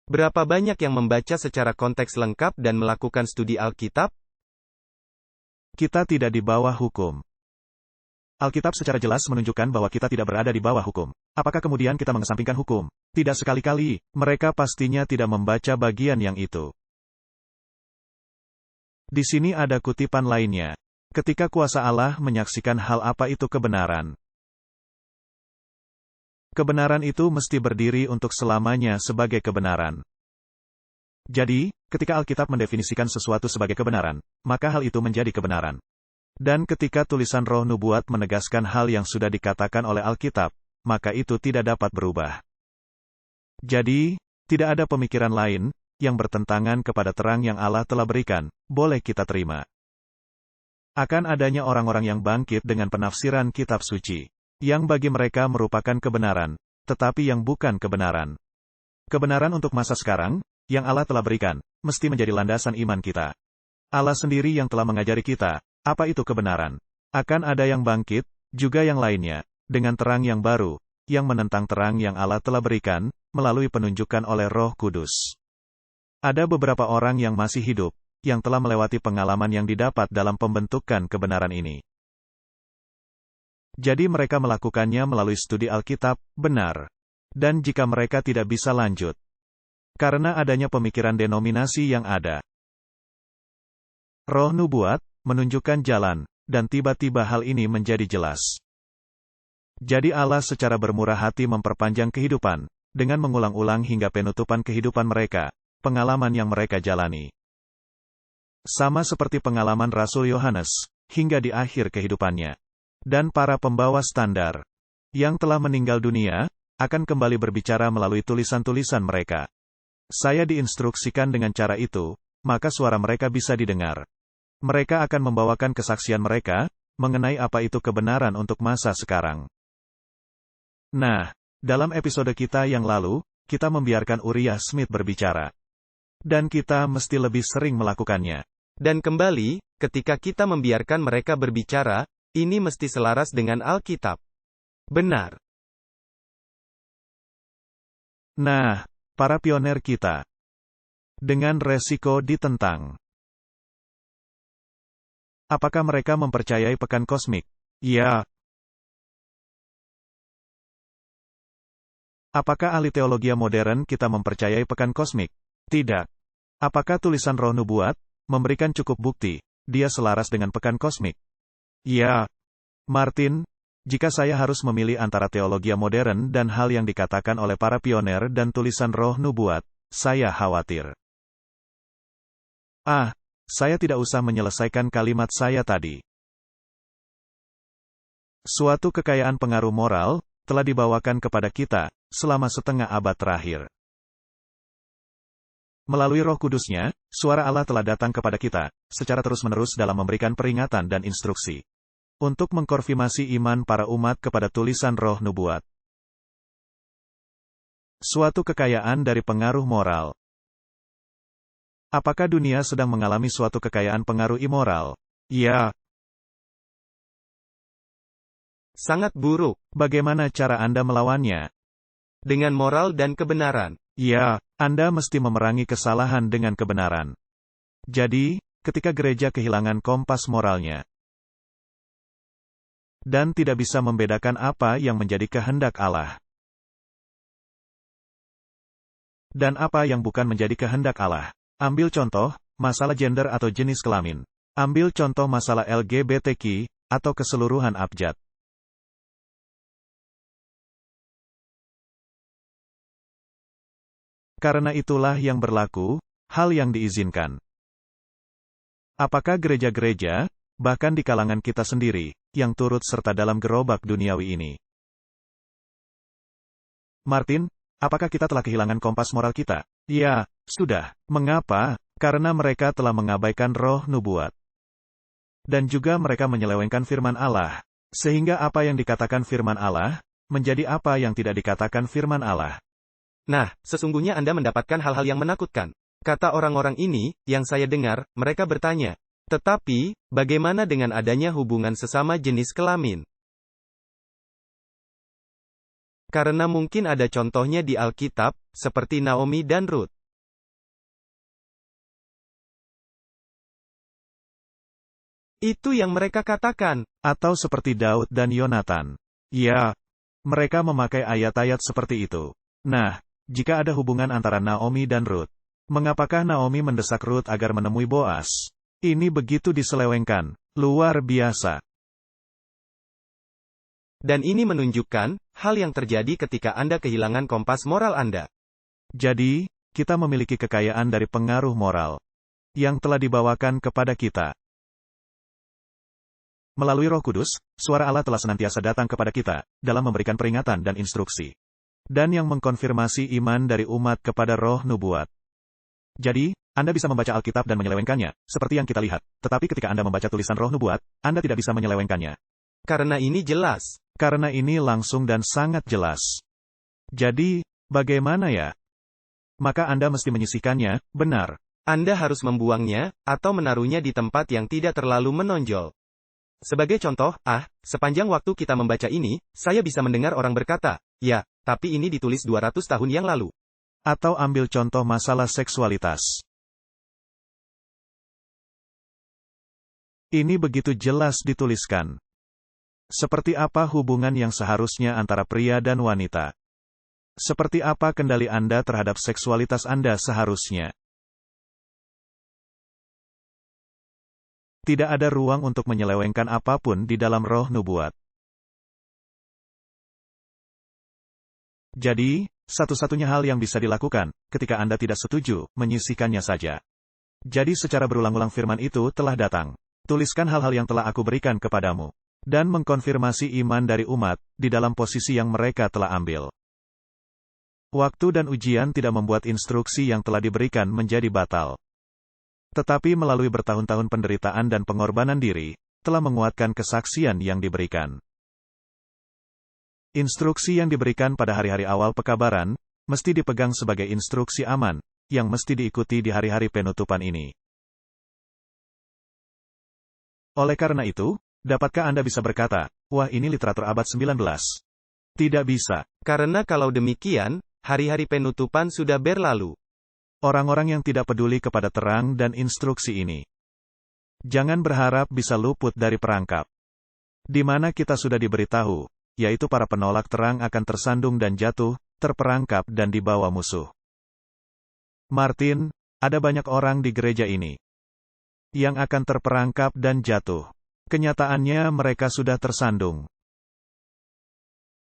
Berapa banyak yang membaca secara konteks lengkap dan melakukan studi Alkitab? Kita tidak di bawah hukum. Alkitab secara jelas menunjukkan bahwa kita tidak berada di bawah hukum. Apakah kemudian kita mengesampingkan hukum? Tidak sekali-kali, mereka pastinya tidak membaca bagian yang itu. Di sini ada kutipan lainnya. Ketika kuasa Allah menyaksikan hal apa itu kebenaran. Kebenaran itu mesti berdiri untuk selamanya sebagai kebenaran. Jadi, ketika Alkitab mendefinisikan sesuatu sebagai kebenaran, maka hal itu menjadi kebenaran. Dan ketika tulisan roh nubuat menegaskan hal yang sudah dikatakan oleh Alkitab, maka itu tidak dapat berubah. Jadi, tidak ada pemikiran lain, yang bertentangan kepada terang yang Allah telah berikan, boleh kita terima. Akan adanya orang-orang yang bangkit dengan penafsiran kitab suci, yang bagi mereka merupakan kebenaran, tetapi yang bukan kebenaran. Kebenaran untuk masa sekarang, yang Allah telah berikan, mesti menjadi landasan iman kita. Allah sendiri yang telah mengajari kita, apa itu kebenaran. Akan ada yang bangkit, juga yang lainnya, dengan terang yang baru, yang menentang terang yang Allah telah berikan, melalui penunjukan oleh Roh Kudus. Ada beberapa orang yang masih hidup, yang telah melewati pengalaman yang didapat dalam pembentukan kebenaran ini. Jadi mereka melakukannya melalui studi Alkitab, benar. Dan jika mereka tidak bisa lanjut, karena adanya pemikiran denominasi yang ada, Roh nubuat menunjukkan jalan, dan tiba-tiba hal ini menjadi jelas. Jadi Allah secara bermurah hati memperpanjang kehidupan, dengan mengulang-ulang hingga penutupan kehidupan mereka, pengalaman yang mereka jalani. Sama seperti pengalaman Rasul Yohanes, hingga di akhir kehidupannya. Dan para pembawa standar, yang telah meninggal dunia, akan kembali berbicara melalui tulisan-tulisan mereka. Saya diinstruksikan dengan cara itu, maka suara mereka bisa didengar. Mereka akan membawakan kesaksian mereka, mengenai apa itu kebenaran untuk masa sekarang. Nah, dalam episode kita yang lalu, kita membiarkan Uriah Smith berbicara. Dan kita mesti lebih sering melakukannya. Dan kembali, ketika kita membiarkan mereka berbicara, ini mesti selaras dengan Alkitab. Benar. Nah, para pioner kita. Dengan resiko ditentang. Apakah mereka mempercayai pekan kosmik? Ya. Apakah ahli teologi modern kita mempercayai pekan kosmik? Tidak. Apakah tulisan Roh Nubuat memberikan cukup bukti dia selaras dengan pekan kosmik? Ya. Martin, jika saya harus memilih antara teologi modern dan hal yang dikatakan oleh para pioner dan tulisan Roh Nubuat, saya khawatir. Saya tidak usah menyelesaikan kalimat saya tadi. Suatu kekayaan pengaruh moral telah dibawakan kepada kita selama setengah abad terakhir. Melalui Roh Kudusnya, suara Allah telah datang kepada kita secara terus-menerus dalam memberikan peringatan dan instruksi untuk mengkonfirmasi iman para umat kepada tulisan Roh Nubuat. Suatu kekayaan dari pengaruh moral. Apakah dunia sedang mengalami suatu kekayaan pengaruh immoral? Ya. Sangat buruk. Bagaimana cara Anda melawannya? Dengan moral dan kebenaran. Ya, Anda mesti memerangi kesalahan dengan kebenaran. Jadi, ketika gereja kehilangan kompas moralnya, dan tidak bisa membedakan apa yang menjadi kehendak Allah, dan apa yang bukan menjadi kehendak Allah. Ambil contoh, masalah gender atau jenis kelamin. Ambil contoh masalah LGBTQ, atau keseluruhan abjad. Karena itulah yang berlaku, hal yang diizinkan. Apakah gereja-gereja, bahkan di kalangan kita sendiri, yang turut serta dalam gerobak duniawi ini? Martin, apakah kita telah kehilangan kompas moral kita? Ya, sudah. Mengapa? Karena mereka telah mengabaikan Roh Nubuat. Dan juga mereka menyelewengkan firman Allah. Sehingga apa yang dikatakan firman Allah, menjadi apa yang tidak dikatakan firman Allah. Nah, sesungguhnya Anda mendapatkan hal-hal yang menakutkan. Kata orang-orang ini, yang saya dengar, mereka bertanya, tetapi, bagaimana dengan adanya hubungan sesama jenis kelamin? Karena mungkin ada contohnya di Alkitab, seperti Naomi dan Ruth. Itu yang mereka katakan. Atau seperti Daud dan Yonatan. Ya, mereka memakai ayat-ayat seperti itu. Nah, jika ada hubungan antara Naomi dan Ruth, mengapakah Naomi mendesak Ruth agar menemui Boas? Ini begitu diselewengkan. Luar biasa. Dan ini menunjukkan, hal yang terjadi ketika Anda kehilangan kompas moral Anda. Jadi, kita memiliki kekayaan dari pengaruh moral yang telah dibawakan kepada kita. Melalui Roh Kudus, suara Allah telah senantiasa datang kepada kita, dalam memberikan peringatan dan instruksi. Dan yang mengkonfirmasi iman dari umat kepada Roh Nubuat. Jadi, Anda bisa membaca Alkitab dan menyelewengkannya, seperti yang kita lihat. Tetapi ketika Anda membaca tulisan Roh Nubuat, Anda tidak bisa menyelewengkannya. Karena ini jelas. Karena ini langsung dan sangat jelas. Jadi, bagaimana ya? Maka Anda mesti menyisihkannya, benar. Anda harus membuangnya, atau menaruhnya di tempat yang tidak terlalu menonjol. Sebagai contoh, sepanjang waktu kita membaca ini, saya bisa mendengar orang berkata, ya, tapi ini ditulis 200 tahun yang lalu. Atau ambil contoh masalah seksualitas. Ini begitu jelas dituliskan. Seperti apa hubungan yang seharusnya antara pria dan wanita? Seperti apa kendali Anda terhadap seksualitas Anda seharusnya? Tidak ada ruang untuk menyelewengkan apapun di dalam Roh Nubuat. Jadi, satu-satunya hal yang bisa dilakukan, ketika Anda tidak setuju, menyisihkannya saja. Jadi secara berulang-ulang firman itu telah datang. Tuliskan hal-hal yang telah aku berikan kepadamu. Dan mengkonfirmasi iman dari umat, di dalam posisi yang mereka telah ambil. Waktu dan ujian tidak membuat instruksi yang telah diberikan menjadi batal. Tetapi melalui bertahun-tahun penderitaan dan pengorbanan diri, telah menguatkan kesaksian yang diberikan. Instruksi yang diberikan pada hari-hari awal pekabaran, mesti dipegang sebagai instruksi aman, yang mesti diikuti di hari-hari penutupan ini. Oleh karena itu, dapatkah Anda bisa berkata, wah ini literatur abad 19? Tidak bisa. Karena kalau demikian, hari-hari penutupan sudah berlalu. Orang-orang yang tidak peduli kepada terang dan instruksi ini. Jangan berharap bisa luput dari perangkap. Di mana kita sudah diberitahu, yaitu para penolak terang akan tersandung dan jatuh, terperangkap dan dibawa musuh. Martin, ada banyak orang di gereja ini yang akan terperangkap dan jatuh. Kenyataannya mereka sudah tersandung.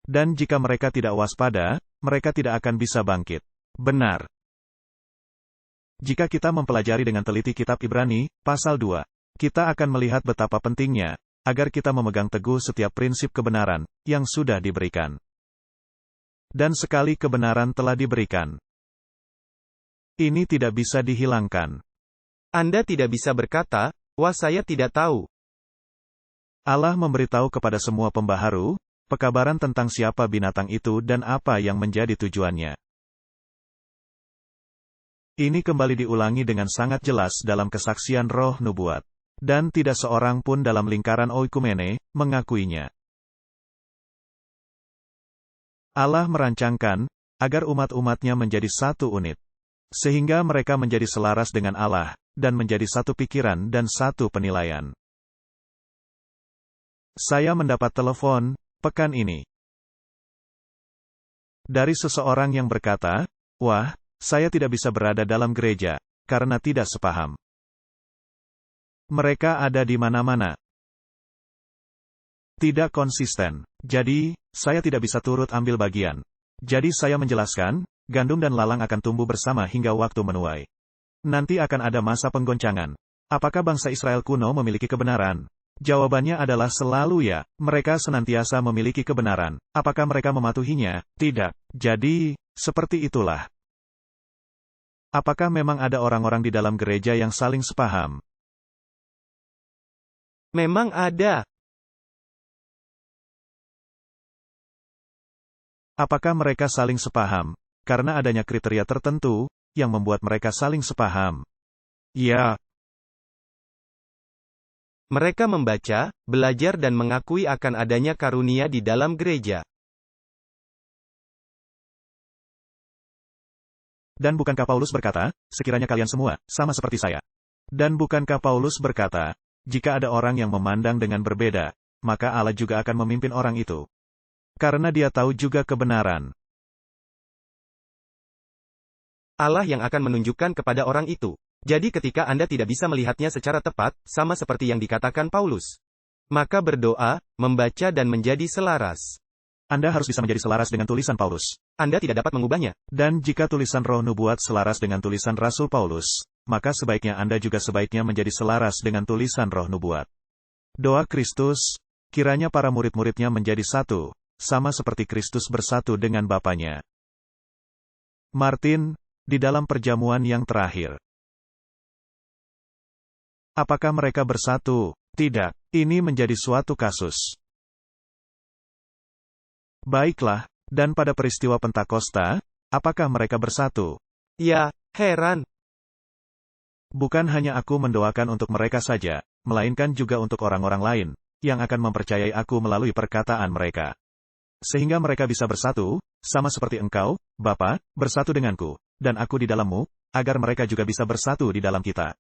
Dan jika mereka tidak waspada, mereka tidak akan bisa bangkit. Benar. Jika kita mempelajari dengan teliti kitab Ibrani, pasal 2, kita akan melihat betapa pentingnya, agar kita memegang teguh setiap prinsip kebenaran, yang sudah diberikan. Dan sekali kebenaran telah diberikan, ini tidak bisa dihilangkan. Anda tidak bisa berkata, wah saya tidak tahu. Allah memberitahu kepada semua pembaharu, pekabaran tentang siapa binatang itu dan apa yang menjadi tujuannya. Ini kembali diulangi dengan sangat jelas dalam kesaksian roh nubuat. Dan tidak seorang pun dalam lingkaran oikumene, mengakuinya. Allah merancangkan, agar umat-umatnya menjadi satu unit. Sehingga mereka menjadi selaras dengan Allah, dan menjadi satu pikiran dan satu penilaian. Saya mendapat telepon, pekan ini. Dari seseorang yang berkata, wah, saya tidak bisa berada dalam gereja, karena tidak sepaham. Mereka ada di mana-mana. Tidak konsisten. Jadi, saya tidak bisa turut ambil bagian. Jadi saya menjelaskan, gandum dan lalang akan tumbuh bersama hingga waktu menuai. Nanti akan ada masa penggoncangan. Apakah bangsa Israel kuno memiliki kebenaran? Jawabannya adalah selalu ya, mereka senantiasa memiliki kebenaran. Apakah mereka mematuhinya? Tidak. Jadi, seperti itulah. Apakah memang ada orang-orang di dalam gereja yang saling sepaham? Memang ada. Apakah mereka saling sepaham? Karena adanya kriteria tertentu, yang membuat mereka saling sepaham. Ya. Mereka membaca, belajar dan mengakui akan adanya karunia di dalam gereja. Dan bukankah Paulus berkata, sekiranya kalian semua, sama seperti saya. Dan bukankah Paulus berkata, jika ada orang yang memandang dengan berbeda, maka Allah juga akan memimpin orang itu. Karena dia tahu juga kebenaran. Allah yang akan menunjukkan kepada orang itu. Jadi ketika Anda tidak bisa melihatnya secara tepat, sama seperti yang dikatakan Paulus, maka berdoa, membaca dan menjadi selaras. Anda harus bisa menjadi selaras dengan tulisan Paulus. Anda tidak dapat mengubahnya. Dan jika tulisan roh nubuat selaras dengan tulisan Rasul Paulus, maka sebaiknya Anda juga sebaiknya menjadi selaras dengan tulisan roh nubuat. Doa Kristus, kiranya para murid-muridnya menjadi satu, sama seperti Kristus bersatu dengan Bapanya. Martin, di dalam perjamuan yang terakhir. Apakah mereka bersatu? Tidak. Ini menjadi suatu kasus. Baiklah, dan pada peristiwa Pentakosta, apakah mereka bersatu? Ya, heran. Bukan hanya aku mendoakan untuk mereka saja, melainkan juga untuk orang-orang lain, yang akan mempercayai aku melalui perkataan mereka. Sehingga mereka bisa bersatu, sama seperti engkau, Bapa, bersatu denganku, dan aku di dalammu, agar mereka juga bisa bersatu di dalam kita.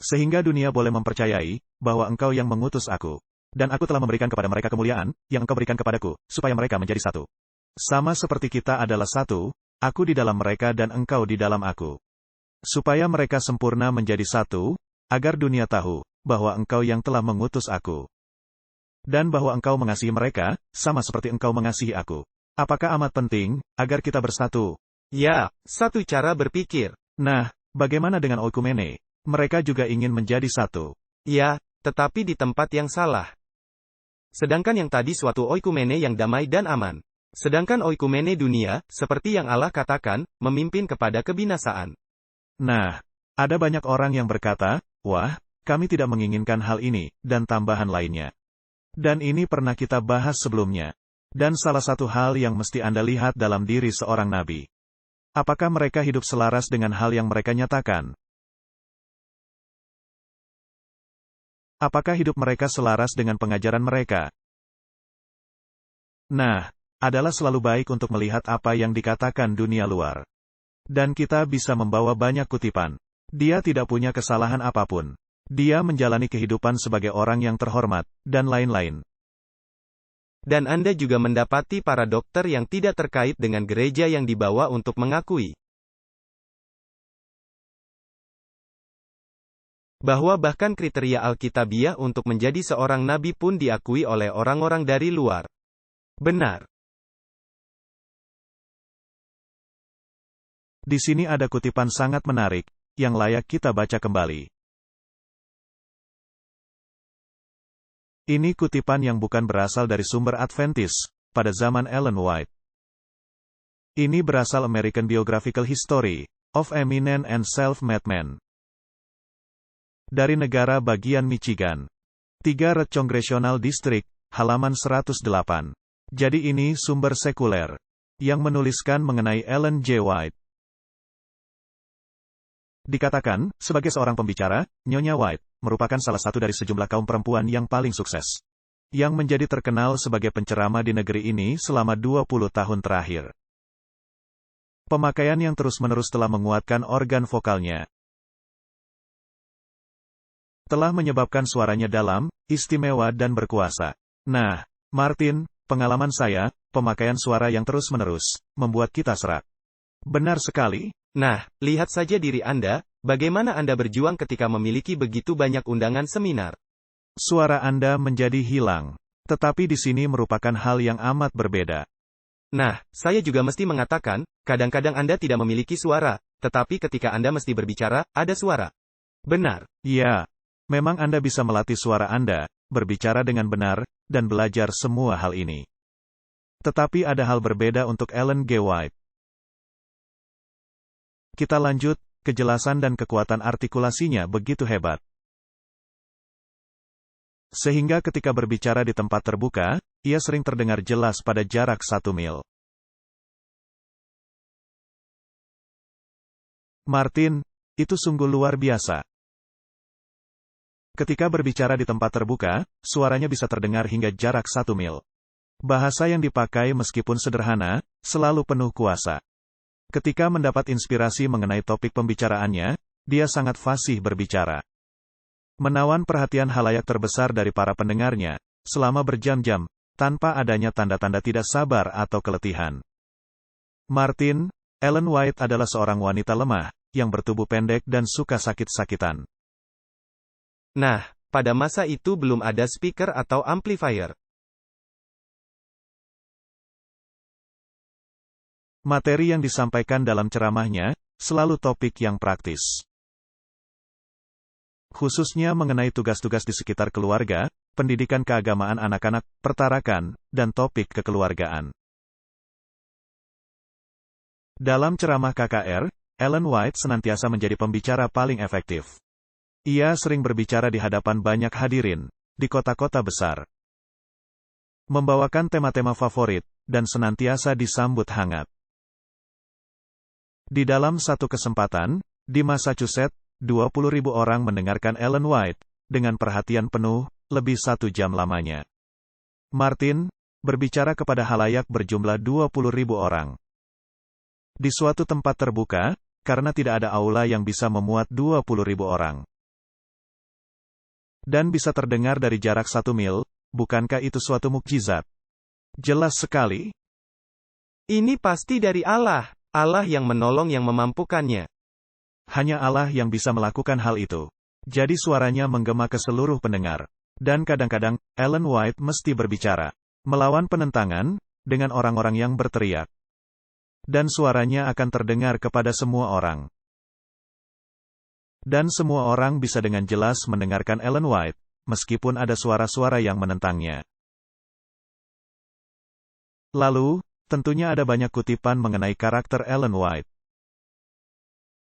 Sehingga dunia boleh mempercayai, bahwa engkau yang mengutus aku. Dan aku telah memberikan kepada mereka kemuliaan, yang engkau berikan kepadaku, supaya mereka menjadi satu. Sama seperti kita adalah satu, aku di dalam mereka dan engkau di dalam aku. Supaya mereka sempurna menjadi satu, agar dunia tahu, bahwa engkau yang telah mengutus aku. Dan bahwa engkau mengasihi mereka, sama seperti engkau mengasihi aku. Apakah amat penting, agar kita bersatu? Ya, satu cara berpikir. Nah, bagaimana dengan oikumene? Mereka juga ingin menjadi satu. Ya, tetapi di tempat yang salah. Sedangkan yang tadi suatu oikumene yang damai dan aman. Sedangkan oikumene dunia, seperti yang Allah katakan, memimpin kepada kebinasaan. Nah, ada banyak orang yang berkata, wah, kami tidak menginginkan hal ini, dan tambahan lainnya. Dan ini pernah kita bahas sebelumnya. Dan salah satu hal yang mesti Anda lihat dalam diri seorang nabi. Apakah mereka hidup selaras dengan hal yang mereka nyatakan? Apakah hidup mereka selaras dengan pengajaran mereka? Nah, adalah selalu baik untuk melihat apa yang dikatakan dunia luar. Dan kita bisa membawa banyak kutipan. Dia tidak punya kesalahan apapun. Dia menjalani kehidupan sebagai orang yang terhormat, dan lain-lain. Dan Anda juga mendapati para dokter yang tidak terkait dengan gereja yang dibawa untuk mengakui bahwa bahkan kriteria Alkitabiah untuk menjadi seorang nabi pun diakui oleh orang-orang dari luar. Benar. Di sini ada kutipan sangat menarik, yang layak kita baca kembali. Ini kutipan yang bukan berasal dari sumber Adventis, pada zaman Ellen White. Ini berasal American Biographical History, of Eminent and Self-Made Men. Dari negara bagian Michigan. 3 Red Congressional District, halaman 108. Jadi ini sumber sekuler, yang menuliskan mengenai Ellen G. White. Dikatakan, sebagai seorang pembicara, Nyonya White, merupakan salah satu dari sejumlah kaum perempuan yang paling sukses. Yang menjadi terkenal sebagai penceramah di negeri ini selama 20 tahun terakhir. Pemakaian yang terus-menerus telah menguatkan organ vokalnya. Telah menyebabkan suaranya dalam, istimewa dan berkuasa. Nah, Martin, pengalaman saya, pemakaian suara yang terus-menerus, membuat kita serak. Benar sekali. Nah, lihat saja diri Anda, bagaimana Anda berjuang ketika memiliki begitu banyak undangan seminar. Suara Anda menjadi hilang. Tetapi di sini merupakan hal yang amat berbeda. Nah, saya juga mesti mengatakan, kadang-kadang Anda tidak memiliki suara, tetapi ketika Anda mesti berbicara, ada suara. Benar. Ya, memang Anda bisa melatih suara Anda, berbicara dengan benar, dan belajar semua hal ini. Tetapi ada hal berbeda untuk Ellen G. White. Kita lanjut, kejelasan dan kekuatan artikulasinya begitu hebat. Sehingga ketika berbicara di tempat terbuka, ia sering terdengar jelas pada jarak 1 mil. Martin, itu sungguh luar biasa. Ketika berbicara di tempat terbuka, suaranya bisa terdengar hingga jarak 1 mil. Bahasa yang dipakai meskipun sederhana, selalu penuh kuasa. Ketika mendapat inspirasi mengenai topik pembicaraannya, dia sangat fasih berbicara. Menawan perhatian halayak terbesar dari para pendengarnya, selama berjam-jam, tanpa adanya tanda-tanda tidak sabar atau keletihan. Martin, Ellen White adalah seorang wanita lemah, yang bertubuh pendek dan suka sakit-sakitan. Nah, pada masa itu belum ada speaker atau amplifier. Materi yang disampaikan dalam ceramahnya, selalu topik yang praktis. Khususnya mengenai tugas-tugas di sekitar keluarga, pendidikan keagamaan anak-anak, pertarakan, dan topik kekeluargaan. Dalam ceramah KKR, Ellen White senantiasa menjadi pembicara paling efektif. Ia sering berbicara di hadapan banyak hadirin, di kota-kota besar. Membawakan tema-tema favorit, dan senantiasa disambut hangat. Di dalam satu kesempatan, di Massachusetts, 20.000 orang mendengarkan Ellen White, dengan perhatian penuh, lebih 1 jam lamanya. Martin, berbicara kepada halayak berjumlah 20.000 orang. Di suatu tempat terbuka, karena tidak ada aula yang bisa memuat 20.000 orang. Dan bisa terdengar dari jarak 1 mil, bukankah itu suatu mukjizat? Jelas sekali. Ini pasti dari Allah. Allah yang menolong yang memampukannya. Hanya Allah yang bisa melakukan hal itu. Jadi suaranya menggema ke seluruh pendengar. Dan kadang-kadang, Ellen White mesti berbicara. Melawan penentangan, dengan orang-orang yang berteriak. Dan suaranya akan terdengar kepada semua orang. Dan semua orang bisa dengan jelas mendengarkan Ellen White, meskipun ada suara-suara yang menentangnya. Lalu, tentunya ada banyak kutipan mengenai karakter Ellen White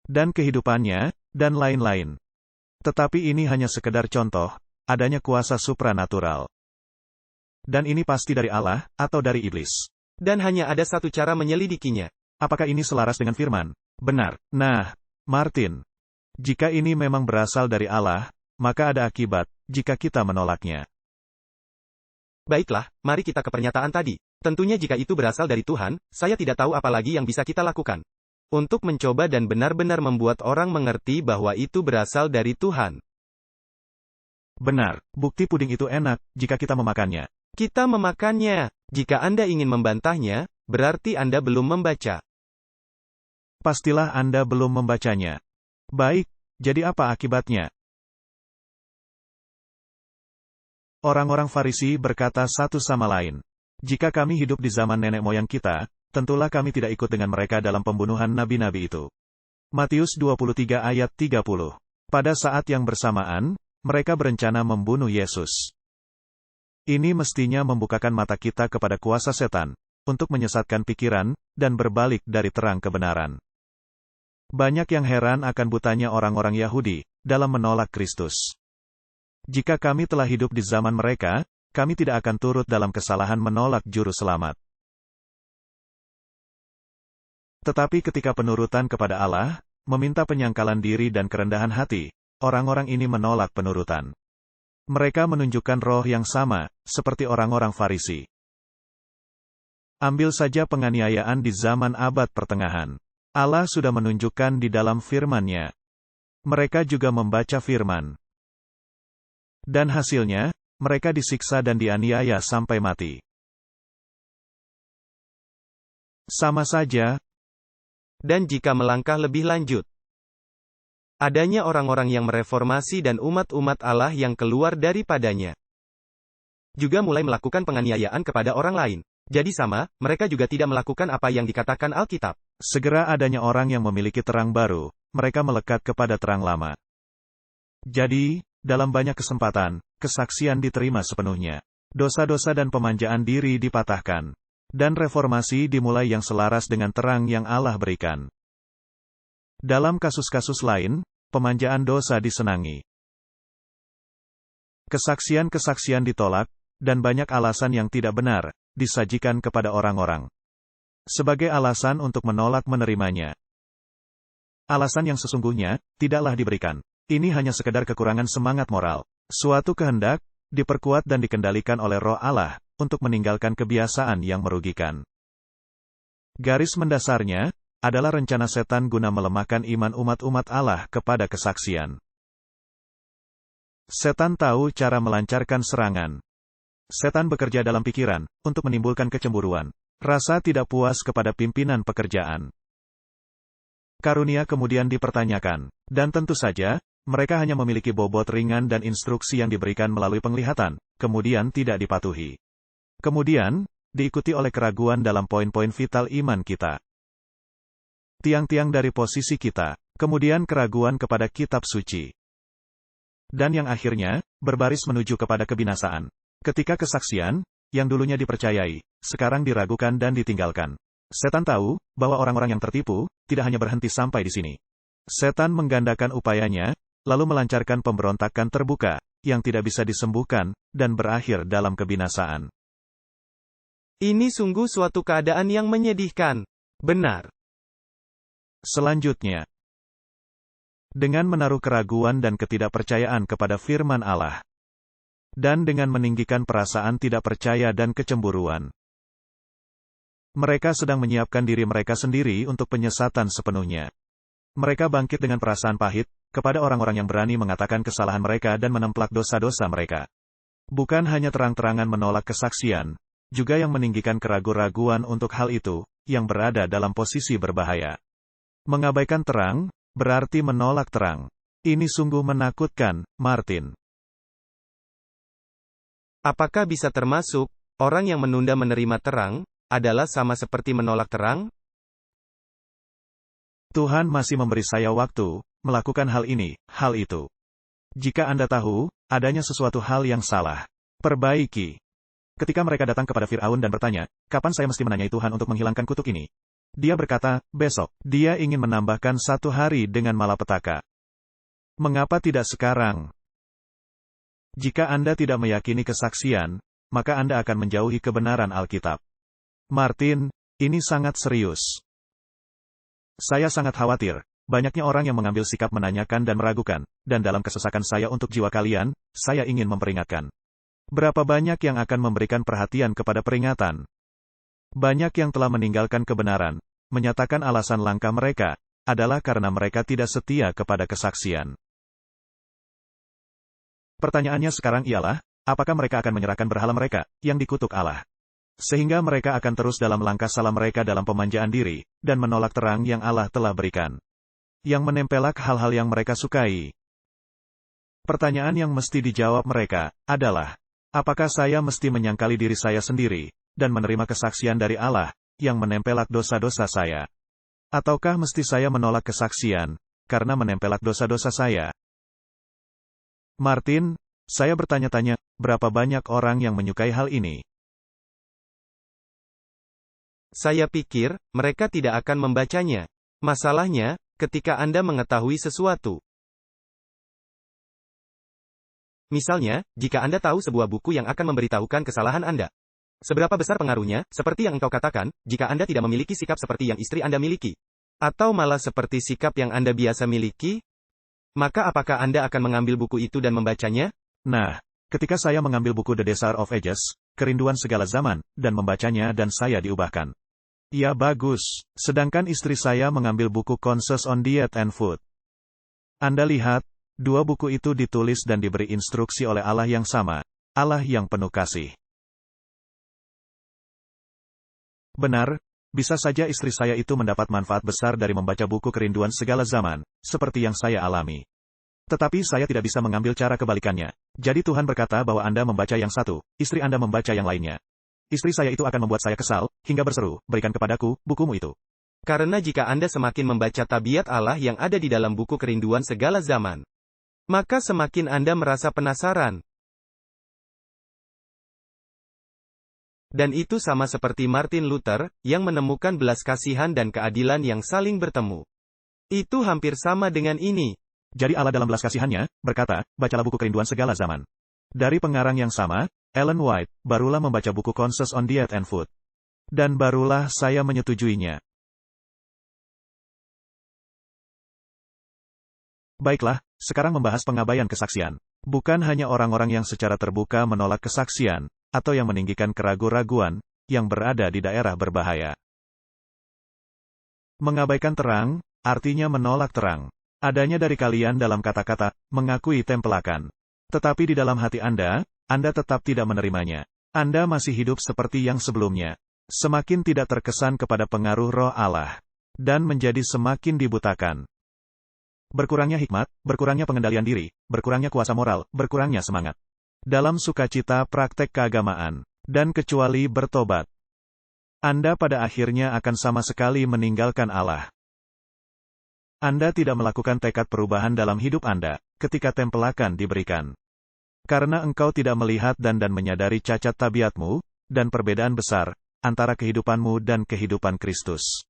dan kehidupannya, dan lain-lain. Tetapi ini hanya sekedar contoh, adanya kuasa supranatural. Dan ini pasti dari Allah, atau dari iblis. Dan hanya ada satu cara menyelidikinya. Apakah ini selaras dengan firman? Benar. Nah, Martin, jika ini memang berasal dari Allah, maka ada akibat, jika kita menolaknya. Baiklah, mari kita ke pernyataan tadi. Tentunya jika itu berasal dari Tuhan, saya tidak tahu apa lagi yang bisa kita lakukan. Untuk mencoba dan benar-benar membuat orang mengerti bahwa itu berasal dari Tuhan. Benar, bukti puding itu enak, jika kita memakannya. Kita memakannya. Jika Anda ingin membantahnya, berarti Anda belum membaca. Pastilah Anda belum membacanya. Baik, jadi apa akibatnya? Orang-orang Farisi berkata satu sama lain, "Jika kami hidup di zaman nenek moyang kita, tentulah kami tidak ikut dengan mereka dalam pembunuhan nabi-nabi itu." Matius 23 ayat 30. Pada saat yang bersamaan, mereka berencana membunuh Yesus. Ini mestinya membukakan mata kita kepada kuasa setan, untuk menyesatkan pikiran, dan berbalik dari terang kebenaran. Banyak yang heran akan butanya orang-orang Yahudi, dalam menolak Kristus. Jika kami telah hidup di zaman mereka, kami tidak akan turut dalam kesalahan menolak Juru Selamat. Tetapi ketika penurutan kepada Allah, meminta penyangkalan diri dan kerendahan hati, orang-orang ini menolak penurutan. Mereka menunjukkan roh yang sama, seperti orang-orang Farisi. Ambil saja penganiayaan di zaman abad pertengahan. Allah sudah menunjukkan di dalam firman-Nya. Mereka juga membaca firman. Dan hasilnya, mereka disiksa dan dianiaya sampai mati. Sama saja. Dan jika melangkah lebih lanjut, adanya orang-orang yang mereformasi dan umat-umat Allah yang keluar daripadanya juga mulai melakukan penganiayaan kepada orang lain. Jadi sama, mereka juga tidak melakukan apa yang dikatakan Alkitab. Segera adanya orang yang memiliki terang baru, mereka melekat kepada terang lama. Jadi, dalam banyak kesempatan, kesaksian diterima sepenuhnya. Dosa-dosa dan pemanjaan diri dipatahkan. Dan reformasi dimulai yang selaras dengan terang yang Allah berikan. Dalam kasus-kasus lain, pemanjaan dosa disenangi. Kesaksian-kesaksian ditolak, dan banyak alasan yang tidak benar, disajikan kepada orang-orang. Sebagai alasan untuk menolak menerimanya. Alasan yang sesungguhnya, tidaklah diberikan. Ini hanya sekedar kekurangan semangat moral. Suatu kehendak, diperkuat dan dikendalikan oleh Roh Allah, untuk meninggalkan kebiasaan yang merugikan. Garis mendasarnya, adalah rencana setan guna melemahkan iman umat-umat Allah kepada kesaksian. Setan tahu cara melancarkan serangan. Setan bekerja dalam pikiran, untuk menimbulkan kecemburuan, rasa tidak puas kepada pimpinan pekerjaan. Karunia kemudian dipertanyakan, dan tentu saja, mereka hanya memiliki bobot ringan dan instruksi yang diberikan melalui penglihatan, kemudian tidak dipatuhi. Kemudian, diikuti oleh keraguan dalam poin-poin vital iman kita. Tiang-tiang dari posisi kita, kemudian keraguan kepada kitab suci. Dan yang akhirnya, berbaris menuju kepada kebinasaan. Ketika kesaksian, yang dulunya dipercayai, sekarang diragukan dan ditinggalkan. Setan tahu, bahwa orang-orang yang tertipu, tidak hanya berhenti sampai di sini. Setan menggandakan upayanya, lalu melancarkan pemberontakan terbuka, yang tidak bisa disembuhkan, dan berakhir dalam kebinasaan. Ini sungguh suatu keadaan yang menyedihkan. Benar. Selanjutnya, dengan menaruh keraguan dan ketidakpercayaan kepada firman Allah, dan dengan meninggikan perasaan tidak percaya dan kecemburuan, mereka sedang menyiapkan diri mereka sendiri untuk penyesatan sepenuhnya. Mereka bangkit dengan perasaan pahit, kepada orang-orang yang berani mengatakan kesalahan mereka dan menemplak dosa-dosa mereka. Bukan hanya terang-terangan menolak kesaksian, juga yang meninggikan keraguan-raguan untuk hal itu, yang berada dalam posisi berbahaya. Mengabaikan terang, berarti menolak terang. Ini sungguh menakutkan, Martin. Apakah bisa termasuk, orang yang menunda menerima terang, adalah sama seperti menolak terang? Tuhan masih memberi saya waktu, melakukan hal ini, hal itu. Jika Anda tahu, adanya sesuatu hal yang salah, perbaiki. Ketika mereka datang kepada Fir'aun dan bertanya, kapan saya mesti menanyai Tuhan untuk menghilangkan kutuk ini? Dia berkata, besok. Dia ingin menambahkan 1 hari dengan malapetaka. Mengapa tidak sekarang? Jika Anda tidak meyakini kesaksian, maka Anda akan menjauhi kebenaran Alkitab. Martin, ini sangat serius. Saya sangat khawatir. Banyaknya orang yang mengambil sikap menanyakan dan meragukan, dan dalam kesesakan saya untuk jiwa kalian, saya ingin memperingatkan. Berapa banyak yang akan memberikan perhatian kepada peringatan? Banyak yang telah meninggalkan kebenaran, menyatakan alasan langkah mereka, adalah karena mereka tidak setia kepada kesaksian. Pertanyaannya sekarang ialah, apakah mereka akan menyerahkan berhala mereka, yang dikutuk Allah? Sehingga mereka akan terus dalam langkah salah mereka dalam pemanjaan diri, dan menolak terang yang Allah telah berikan. Yang menempelak hal-hal yang mereka sukai. Pertanyaan yang mesti dijawab mereka, adalah, apakah saya mesti menyangkali diri saya sendiri, dan menerima kesaksian dari Allah, yang menempelak dosa-dosa saya? Ataukah mesti saya menolak kesaksian, karena menempelak dosa-dosa saya? Martin, saya bertanya-tanya, berapa banyak orang yang menyukai hal ini? Saya pikir, mereka tidak akan membacanya. Masalahnya, ketika Anda mengetahui sesuatu. Misalnya, jika Anda tahu sebuah buku yang akan memberitahukan kesalahan Anda. Seberapa besar pengaruhnya, seperti yang engkau katakan, jika Anda tidak memiliki sikap seperti yang istri Anda miliki? Atau malah seperti sikap yang Anda biasa miliki? Maka apakah Anda akan mengambil buku itu dan membacanya? Nah, ketika saya mengambil buku The Desire of Ages, Kerinduan Segala Zaman, dan membacanya dan saya diubahkan. Ya bagus, sedangkan istri saya mengambil buku Conscious on Diet and Food. Anda lihat, 2 buku itu ditulis dan diberi instruksi oleh Allah yang sama, Allah yang penuh kasih. Benar, bisa saja istri saya itu mendapat manfaat besar dari membaca buku Kerinduan Segala Zaman, seperti yang saya alami. Tetapi saya tidak bisa mengambil cara kebalikannya. Jadi Tuhan berkata bahwa Anda membaca yang satu, istri Anda membaca yang lainnya. Istri saya itu akan membuat saya kesal, hingga berseru, berikan kepadaku, bukumu itu. Karena jika Anda semakin membaca tabiat Allah yang ada di dalam buku Kerinduan Segala Zaman, maka semakin Anda merasa penasaran. Dan itu sama seperti Martin Luther, yang menemukan belas kasihan dan keadilan yang saling bertemu. Itu hampir sama dengan ini. Jadi Allah dalam belas kasihannya, berkata, bacalah buku Kerinduan Segala Zaman. Dari pengarang yang sama, Ellen White, barulah membaca buku Conscious on Diet and Food. Dan barulah saya menyetujuinya. Baiklah, sekarang membahas pengabaian kesaksian. Bukan hanya orang-orang yang secara terbuka menolak kesaksian, atau yang meninggikan keraguan-raguan, yang berada di daerah berbahaya. Mengabaikan terang, artinya menolak terang. Adanya dari kalian dalam kata-kata, mengakui tempelakan. Tetapi di dalam hati Anda tetap tidak menerimanya. Anda masih hidup seperti yang sebelumnya. Semakin tidak terkesan kepada pengaruh roh Allah. Dan menjadi semakin dibutakan. Berkurangnya hikmat, berkurangnya pengendalian diri, berkurangnya kuasa moral, berkurangnya semangat. Dalam sukacita praktek keagamaan. Dan kecuali bertobat. Anda pada akhirnya akan sama sekali meninggalkan Allah. Anda tidak melakukan tekad perubahan dalam hidup Anda, ketika tempelakan diberikan. Karena engkau tidak melihat dan menyadari cacat tabiatmu, dan perbedaan besar, antara kehidupanmu dan kehidupan Kristus.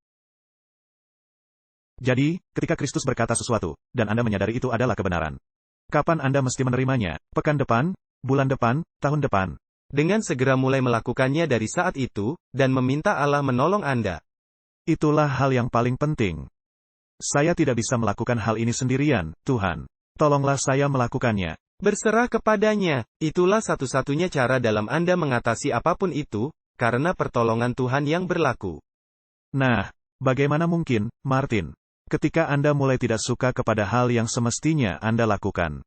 Jadi, ketika Kristus berkata sesuatu, dan Anda menyadari itu adalah kebenaran. Kapan Anda mesti menerimanya? Pekan depan? Bulan depan? Tahun depan? Dengan segera mulai melakukannya dari saat itu, dan meminta Allah menolong Anda. Itulah hal yang paling penting. Saya tidak bisa melakukan hal ini sendirian, Tuhan. Tolonglah saya melakukannya. Berserah kepadanya, itulah satu-satunya cara dalam Anda mengatasi apapun itu, karena pertolongan Tuhan yang berlaku. Nah, bagaimana mungkin, Martin, ketika Anda mulai tidak suka kepada hal yang semestinya Anda lakukan?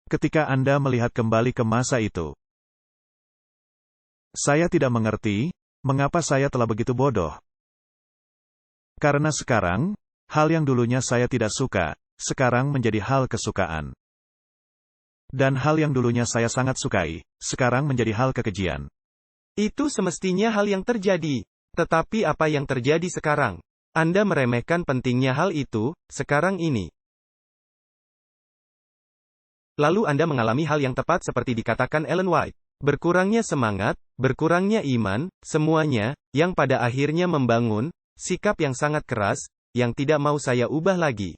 Ketika Anda melihat kembali ke masa itu. Saya tidak mengerti, mengapa saya telah begitu bodoh. Karena sekarang, hal yang dulunya saya tidak suka, sekarang menjadi hal kesukaan. Dan hal yang dulunya saya sangat sukai, sekarang menjadi hal kekejian. Itu semestinya hal yang terjadi. Tetapi apa yang terjadi sekarang? Anda meremehkan pentingnya hal itu, sekarang ini. Lalu Anda mengalami hal yang tepat seperti dikatakan Ellen White. Berkurangnya semangat, berkurangnya iman, semuanya, yang pada akhirnya membangun, sikap yang sangat keras, yang tidak mau saya ubah lagi.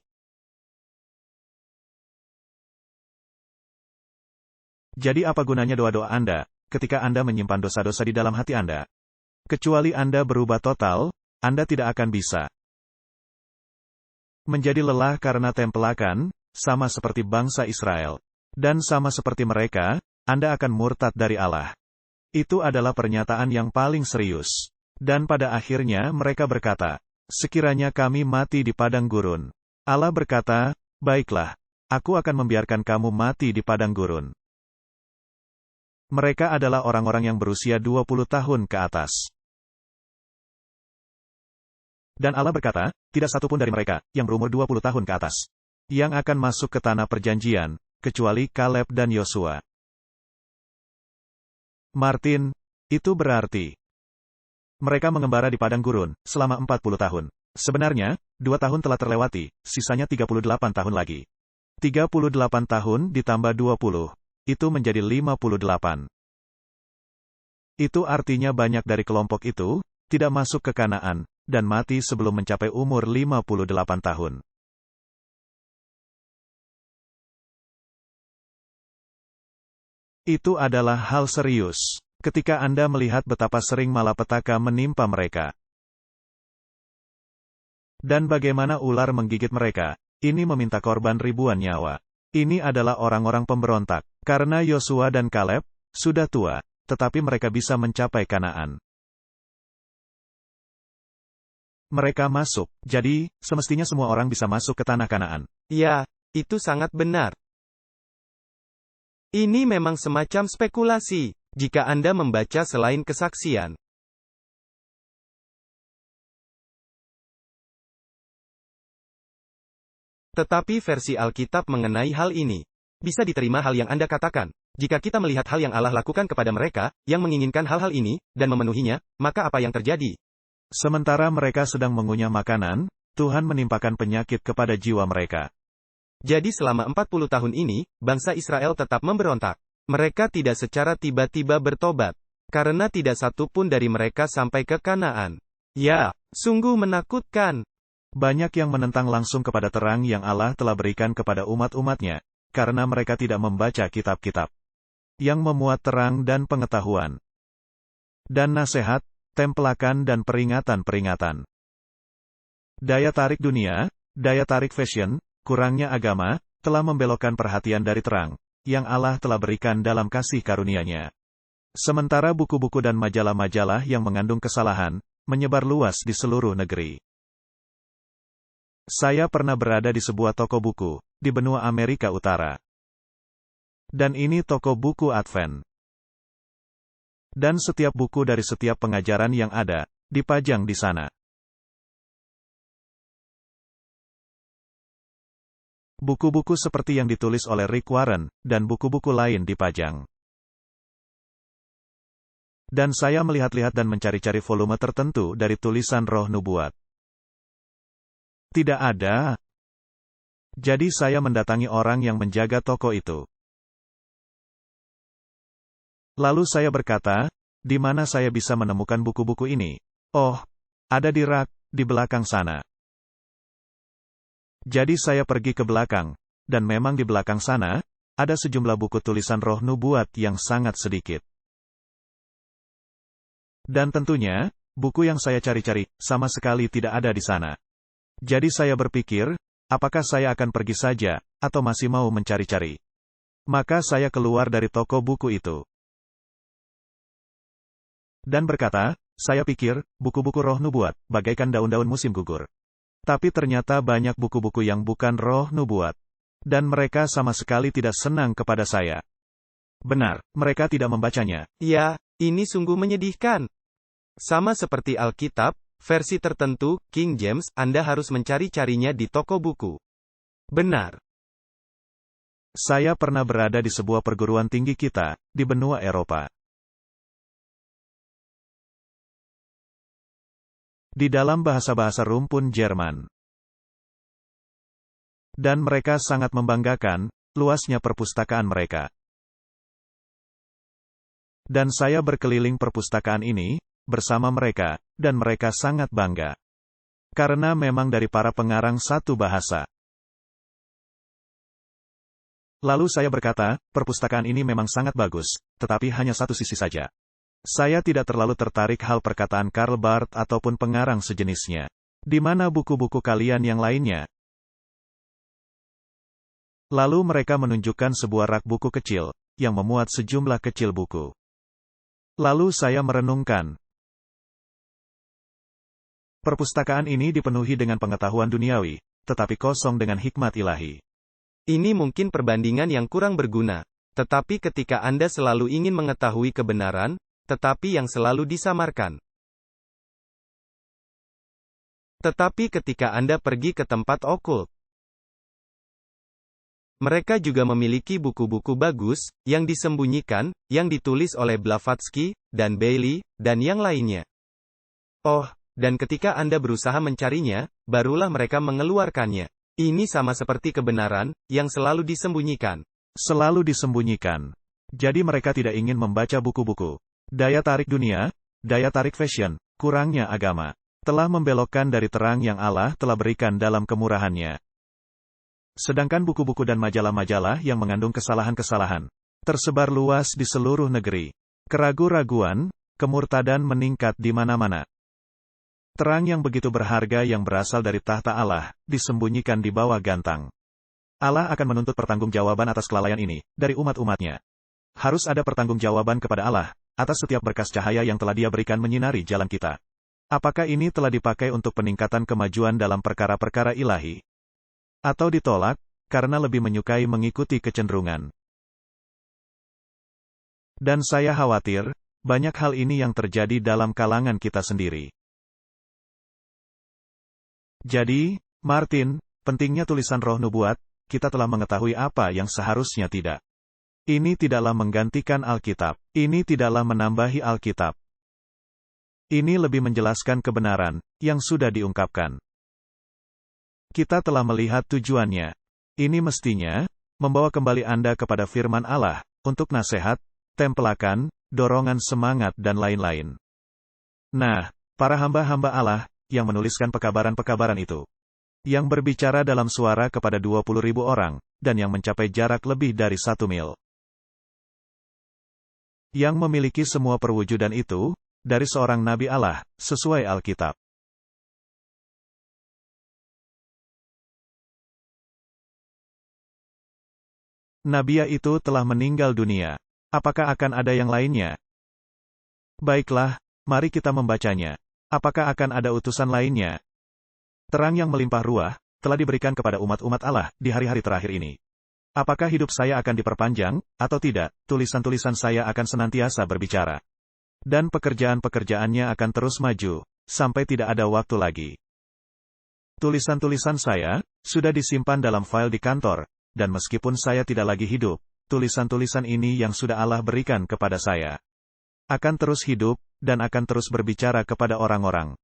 Jadi apa gunanya doa-doa Anda, ketika Anda menyimpan dosa-dosa di dalam hati Anda? Kecuali Anda berubah total, Anda tidak akan bisa menjadi lelah karena tempelakan, sama seperti bangsa Israel. Dan sama seperti mereka, Anda akan murtad dari Allah. Itu adalah pernyataan yang paling serius. Dan pada akhirnya mereka berkata, sekiranya kami mati di padang gurun. Allah berkata, baiklah, aku akan membiarkan kamu mati di padang gurun. Mereka adalah orang-orang yang berusia 20 tahun ke atas. Dan Allah berkata, tidak satu pun dari mereka, yang berumur 20 tahun ke atas, yang akan masuk ke tanah perjanjian, kecuali Kaleb dan Yosua. Martin, itu berarti mereka mengembara di padang gurun, selama 40 tahun. Sebenarnya, 2 tahun telah terlewati, sisanya 38 tahun lagi. 38 tahun ditambah 20. Itu menjadi 58. Itu artinya banyak dari kelompok itu, tidak masuk ke Kanaan, dan mati sebelum mencapai umur 58 tahun. Itu adalah hal serius, ketika Anda melihat betapa sering malapetaka menimpa mereka. Dan bagaimana ular menggigit mereka, ini meminta korban ribuan nyawa. Ini adalah orang-orang pemberontak. Karena Yosua dan Kaleb sudah tua, tetapi mereka bisa mencapai Kanaan. Mereka masuk, jadi, semestinya semua orang bisa masuk ke tanah Kanaan. Ya, itu sangat benar. Ini memang semacam spekulasi, jika Anda membaca selain kesaksian. Tetapi versi Alkitab mengenai hal ini. Bisa diterima hal yang Anda katakan. Jika kita melihat hal yang Allah lakukan kepada mereka, yang menginginkan hal-hal ini, dan memenuhinya, maka apa yang terjadi? Sementara mereka sedang mengunyah makanan, Tuhan menimpakan penyakit kepada jiwa mereka. Jadi selama 40 tahun ini, bangsa Israel tetap memberontak. Mereka tidak secara tiba-tiba bertobat. Karena tidak satu pun dari mereka sampai ke Kanaan. Ya, sungguh menakutkan. Banyak yang menentang langsung kepada terang yang Allah telah berikan kepada umat-umatnya, karena mereka tidak membaca kitab-kitab yang memuat terang dan pengetahuan, dan nasihat, tempelakan dan peringatan-peringatan. Daya tarik dunia, daya tarik fashion, kurangnya agama, telah membelokkan perhatian dari terang, yang Allah telah berikan dalam kasih karunia-Nya. Sementara buku-buku dan majalah-majalah yang mengandung kesalahan, menyebar luas di seluruh negeri. Saya pernah berada di sebuah toko buku, di benua Amerika Utara. Dan ini toko buku Advent. Dan setiap buku dari setiap pengajaran yang ada, dipajang di sana. Buku-buku seperti yang ditulis oleh Rick Warren, dan buku-buku lain dipajang. Dan saya melihat-lihat dan mencari-cari volume tertentu dari tulisan Roh Nubuat. Tidak ada. Jadi saya mendatangi orang yang menjaga toko itu. Lalu saya berkata, di mana saya bisa menemukan buku-buku ini? Oh, ada di rak, di belakang sana. Jadi saya pergi ke belakang, dan memang di belakang sana, ada sejumlah buku tulisan Roh Nubuat yang sangat sedikit. Dan tentunya, buku yang saya cari-cari, sama sekali tidak ada di sana. Jadi saya berpikir, apakah saya akan pergi saja, atau masih mau mencari-cari? Maka saya keluar dari toko buku itu. Dan berkata, saya pikir, buku-buku Roh Nubuat, bagaikan daun-daun musim gugur. Tapi ternyata banyak buku-buku yang bukan Roh Nubuat. Dan mereka sama sekali tidak senang kepada saya. Benar, mereka tidak membacanya. Ya, ini sungguh menyedihkan. Sama seperti Alkitab, versi tertentu, King James, Anda harus mencari-carinya di toko buku. Benar. Saya pernah berada di sebuah perguruan tinggi kita, di benua Eropa. Di dalam bahasa-bahasa rumpun Jerman. Dan mereka sangat membanggakan, luasnya perpustakaan mereka. Dan saya berkeliling perpustakaan ini, bersama mereka, dan mereka sangat bangga. Karena memang dari para pengarang satu bahasa. Lalu saya berkata, perpustakaan ini memang sangat bagus, tetapi hanya satu sisi saja. Saya tidak terlalu tertarik hal perkataan Karl Barth ataupun pengarang sejenisnya. Di mana buku-buku kalian yang lainnya? Lalu mereka menunjukkan sebuah rak buku kecil, yang memuat sejumlah kecil buku. Lalu saya merenungkan. Perpustakaan ini dipenuhi dengan pengetahuan duniawi, tetapi kosong dengan hikmat ilahi. Ini mungkin perbandingan yang kurang berguna. Tetapi ketika Anda selalu ingin mengetahui kebenaran, tetapi yang selalu disamarkan. Tetapi ketika Anda pergi ke tempat okult, mereka juga memiliki buku-buku bagus, yang disembunyikan, yang ditulis oleh Blavatsky, dan Bailey, dan yang lainnya. Oh, dan ketika Anda berusaha mencarinya, barulah mereka mengeluarkannya. Ini sama seperti kebenaran, yang selalu disembunyikan. Selalu disembunyikan. Jadi mereka tidak ingin membaca buku-buku. Daya tarik dunia, daya tarik fashion, kurangnya agama, telah membelokkan dari terang yang Allah telah berikan dalam kemurahannya. Sedangkan buku-buku dan majalah-majalah yang mengandung kesalahan-kesalahan, tersebar luas di seluruh negeri. Keraguan-raguan, kemurtadan meningkat di mana-mana. Terang yang begitu berharga yang berasal dari tahta Allah, disembunyikan di bawah gantang. Allah akan menuntut pertanggungjawaban atas kelalaian ini, dari umat-umatnya. Harus ada pertanggungjawaban kepada Allah, atas setiap berkas cahaya yang telah Dia berikan menyinari jalan kita. Apakah ini telah dipakai untuk peningkatan kemajuan dalam perkara-perkara ilahi? Atau ditolak, karena lebih menyukai mengikuti kecenderungan? Dan saya khawatir, banyak hal ini yang terjadi dalam kalangan kita sendiri. Jadi, Martin, pentingnya tulisan roh nubuat, kita telah mengetahui apa yang seharusnya tidak. Ini tidaklah menggantikan Alkitab. Ini tidaklah menambahi Alkitab. Ini lebih menjelaskan kebenaran, yang sudah diungkapkan. Kita telah melihat tujuannya. Ini mestinya, membawa kembali Anda kepada firman Allah, untuk nasihat, tempelakan, dorongan semangat dan lain-lain. Nah, para hamba-hamba Allah, yang menuliskan pekabaran-pekabaran itu. Yang berbicara dalam suara kepada 20.000 orang, dan yang mencapai jarak lebih dari 1 mil. Yang memiliki semua perwujudan itu, dari seorang Nabi Allah, sesuai Alkitab. Nabiya itu telah meninggal dunia. Apakah akan ada yang lainnya? Baiklah, mari kita membacanya. Apakah akan ada utusan lainnya? Terang yang melimpah ruah, telah diberikan kepada umat-umat Allah, di hari-hari terakhir ini. Apakah hidup saya akan diperpanjang, atau tidak, tulisan-tulisan saya akan senantiasa berbicara. Dan pekerjaan-pekerjaannya akan terus maju, sampai tidak ada waktu lagi. Tulisan-tulisan saya, sudah disimpan dalam file di kantor, dan meskipun saya tidak lagi hidup, tulisan-tulisan ini yang sudah Allah berikan kepada saya, akan terus hidup, dan akan terus berbicara kepada orang-orang.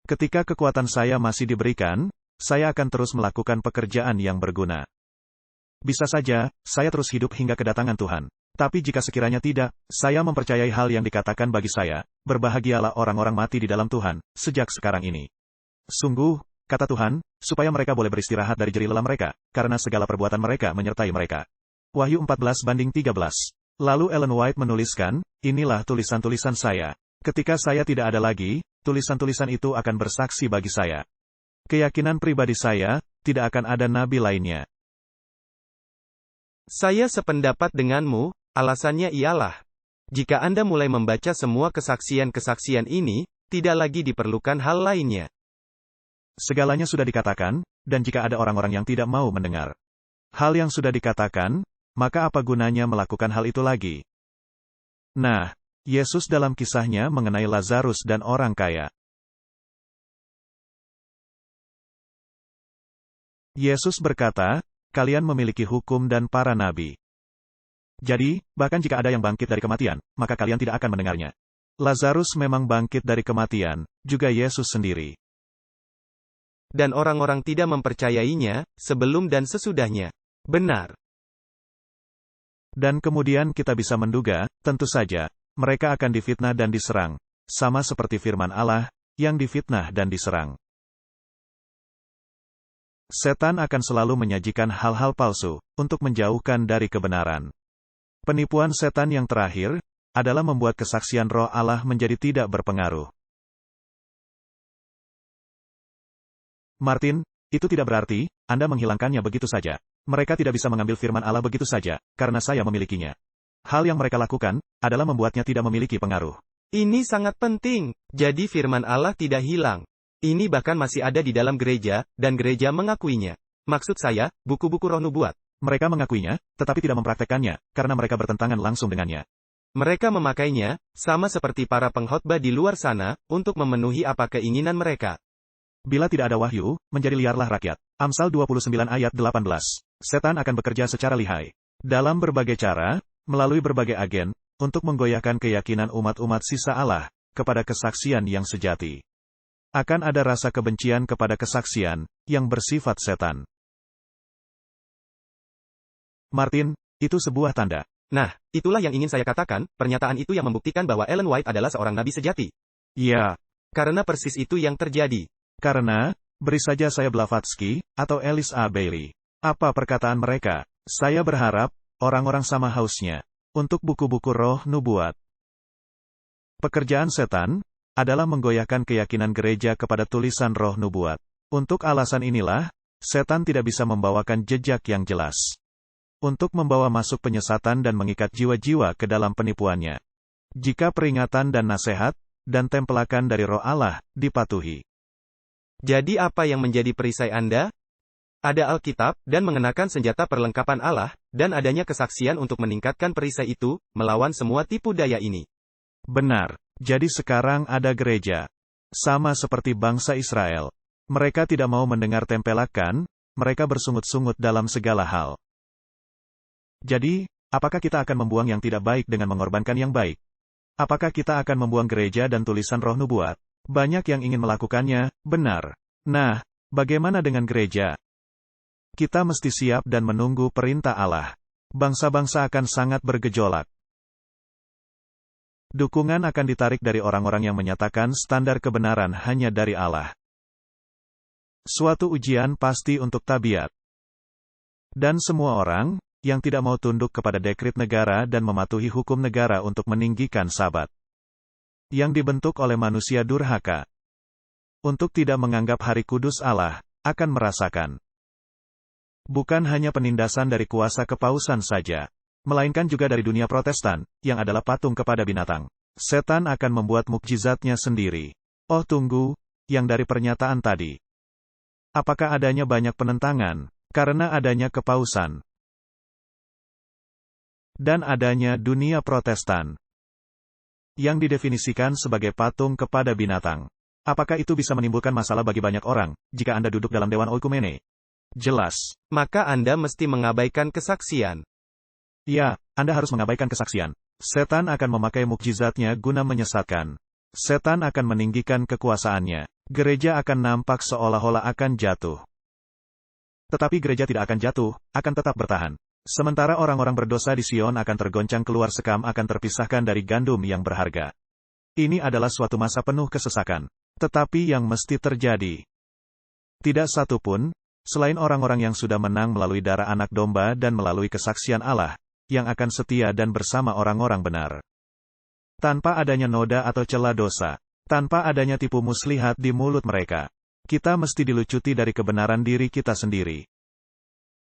Ketika kekuatan saya masih diberikan, saya akan terus melakukan pekerjaan yang berguna. Bisa saja, saya terus hidup hingga kedatangan Tuhan. Tapi jika sekiranya tidak, saya mempercayai hal yang dikatakan bagi saya, berbahagialah orang-orang mati di dalam Tuhan, sejak sekarang ini. Sungguh, kata Tuhan, supaya mereka boleh beristirahat dari jerih lelah mereka, karena segala perbuatan mereka menyertai mereka. Wahyu 14:13. Lalu Ellen White menuliskan, inilah tulisan-tulisan saya. Ketika saya tidak ada lagi, tulisan-tulisan itu akan bersaksi bagi saya. Keyakinan pribadi saya, tidak akan ada nabi lainnya. Saya sependapat denganmu, alasannya ialah, jika Anda mulai membaca semua kesaksian-kesaksian ini, tidak lagi diperlukan hal lainnya. Segalanya sudah dikatakan, dan jika ada orang-orang yang tidak mau mendengar hal yang sudah dikatakan, maka apa gunanya melakukan hal itu lagi? Nah, Yesus dalam kisahnya mengenai Lazarus dan orang kaya. Yesus berkata, kalian memiliki hukum dan para nabi. Jadi, bahkan jika ada yang bangkit dari kematian, maka kalian tidak akan mendengarnya. Lazarus memang bangkit dari kematian, juga Yesus sendiri. Dan orang-orang tidak mempercayainya, sebelum dan sesudahnya. Benar. Dan kemudian kita bisa menduga, tentu saja, mereka akan difitnah dan diserang, sama seperti firman Allah, yang difitnah dan diserang. Setan akan selalu menyajikan hal-hal palsu, untuk menjauhkan dari kebenaran. Penipuan setan yang terakhir, adalah membuat kesaksian Roh Allah menjadi tidak berpengaruh. Martin, itu tidak berarti Anda menghilangkannya begitu saja. Mereka tidak bisa mengambil firman Allah begitu saja, karena saya memilikinya. Hal yang mereka lakukan, adalah membuatnya tidak memiliki pengaruh. Ini sangat penting. Jadi firman Allah tidak hilang. Ini bahkan masih ada di dalam gereja, dan gereja mengakuinya. Maksud saya, buku-buku roh nubuat. Mereka mengakuinya, tetapi tidak mempraktekannya, karena mereka bertentangan langsung dengannya. Mereka memakainya, sama seperti para pengkhotbah di luar sana, untuk memenuhi apa keinginan mereka. Bila tidak ada wahyu, menjadi liarlah rakyat. Amsal 29 ayat 18. Setan akan bekerja secara lihai. Dalam berbagai cara, melalui berbagai agen, untuk menggoyahkan keyakinan umat-umat sisa Allah, kepada kesaksian yang sejati. Akan ada rasa kebencian kepada kesaksian, yang bersifat setan. Martin, itu sebuah tanda. Nah, itulah yang ingin saya katakan, pernyataan itu yang membuktikan bahwa Ellen White adalah seorang nabi sejati. Ya, Karena persis itu yang terjadi. karena, beri saja saya Blavatsky, atau Alice A. Bailey. Apa perkataan mereka? Saya berharap, orang-orang sama hausnya, untuk buku-buku roh nubuat. Pekerjaan setan, adalah menggoyahkan keyakinan gereja kepada tulisan roh nubuat. Untuk alasan inilah, setan tidak bisa membawakan jejak yang jelas. Untuk membawa masuk penyesatan dan mengikat jiwa-jiwa ke dalam penipuannya. Jika peringatan dan nasihat, dan tempelakan dari Roh Allah, dipatuhi. Jadi apa yang menjadi perisai Anda? Ada Alkitab, dan mengenakan senjata perlengkapan Allah, dan adanya kesaksian untuk meningkatkan perisai itu, melawan semua tipu daya ini. Benar. Jadi sekarang ada gereja. Sama seperti bangsa Israel. Mereka tidak mau mendengar tempelakan, mereka bersungut-sungut dalam segala hal. Jadi, apakah kita akan membuang yang tidak baik dengan mengorbankan yang baik? Apakah kita akan membuang gereja dan tulisan roh nubuat? Banyak yang ingin melakukannya, benar. Nah, bagaimana dengan gereja? Kita mesti siap dan menunggu perintah Allah. Bangsa-bangsa akan sangat bergejolak. Dukungan akan ditarik dari orang-orang yang menyatakan standar kebenaran hanya dari Allah. Suatu ujian pasti untuk tabiat. Dan semua orang, yang tidak mau tunduk kepada dekrit negara dan mematuhi hukum negara untuk meninggikan Sabat. Yang dibentuk oleh manusia durhaka. Untuk tidak menganggap hari kudus Allah, akan merasakan. Bukan hanya penindasan dari kuasa kepausan saja, melainkan juga dari dunia Protestan, yang adalah patung kepada binatang. Setan akan membuat mukjizatnya sendiri. Oh tunggu, yang dari pernyataan tadi. Apakah adanya banyak penentangan, karena adanya kepausan? Dan adanya dunia Protestan yang didefinisikan sebagai patung kepada binatang. Apakah itu bisa menimbulkan masalah bagi banyak orang, jika Anda duduk dalam Dewan Oikumene? Jelas. Maka Anda mesti mengabaikan kesaksian. Ya, Anda harus mengabaikan kesaksian. Setan akan memakai mukjizatnya guna menyesatkan. Setan akan meninggikan kekuasaannya. Gereja akan nampak seolah-olah akan jatuh. Tetapi gereja tidak akan jatuh, akan tetap bertahan. Sementara orang-orang berdosa di Sion akan tergoncang keluar sekam akan terpisahkan dari gandum yang berharga. Ini adalah suatu masa penuh kesesakan. Tetapi yang mesti terjadi. Tidak satu pun, selain orang-orang yang sudah menang melalui darah anak domba dan melalui kesaksian Allah, yang akan setia dan bersama orang-orang benar. Tanpa adanya noda atau celah dosa. Tanpa adanya tipu muslihat di mulut mereka. Kita mesti dilucuti dari kebenaran diri kita sendiri.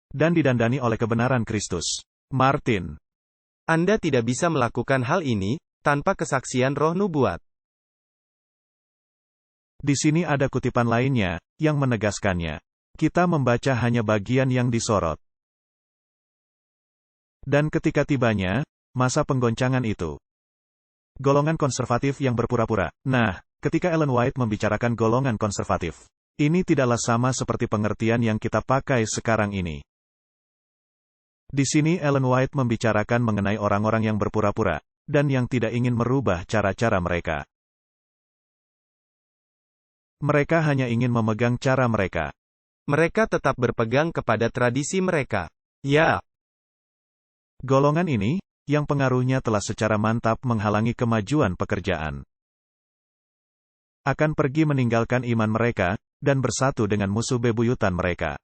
Dan didandani oleh kebenaran Kristus. Martin. Anda tidak bisa melakukan hal ini, tanpa kesaksian roh nubuat. Di sini ada kutipan lainnya, yang menegaskannya. Kita membaca hanya bagian yang disorot. Dan ketika tibanya, masa penggoncangan itu. Golongan konservatif yang berpura-pura. Nah, ketika Ellen White membicarakan golongan konservatif, ini tidaklah sama seperti pengertian yang kita pakai sekarang ini. Di sini Ellen White membicarakan mengenai orang-orang yang berpura-pura. dan yang tidak ingin merubah cara-cara mereka. Mereka hanya ingin memegang cara mereka. Mereka tetap berpegang kepada tradisi mereka. Ya, Golongan ini, yang pengaruhnya telah secara mantap menghalangi kemajuan pekerjaan, akan pergi meninggalkan iman mereka, dan bersatu dengan musuh bebuyutan mereka,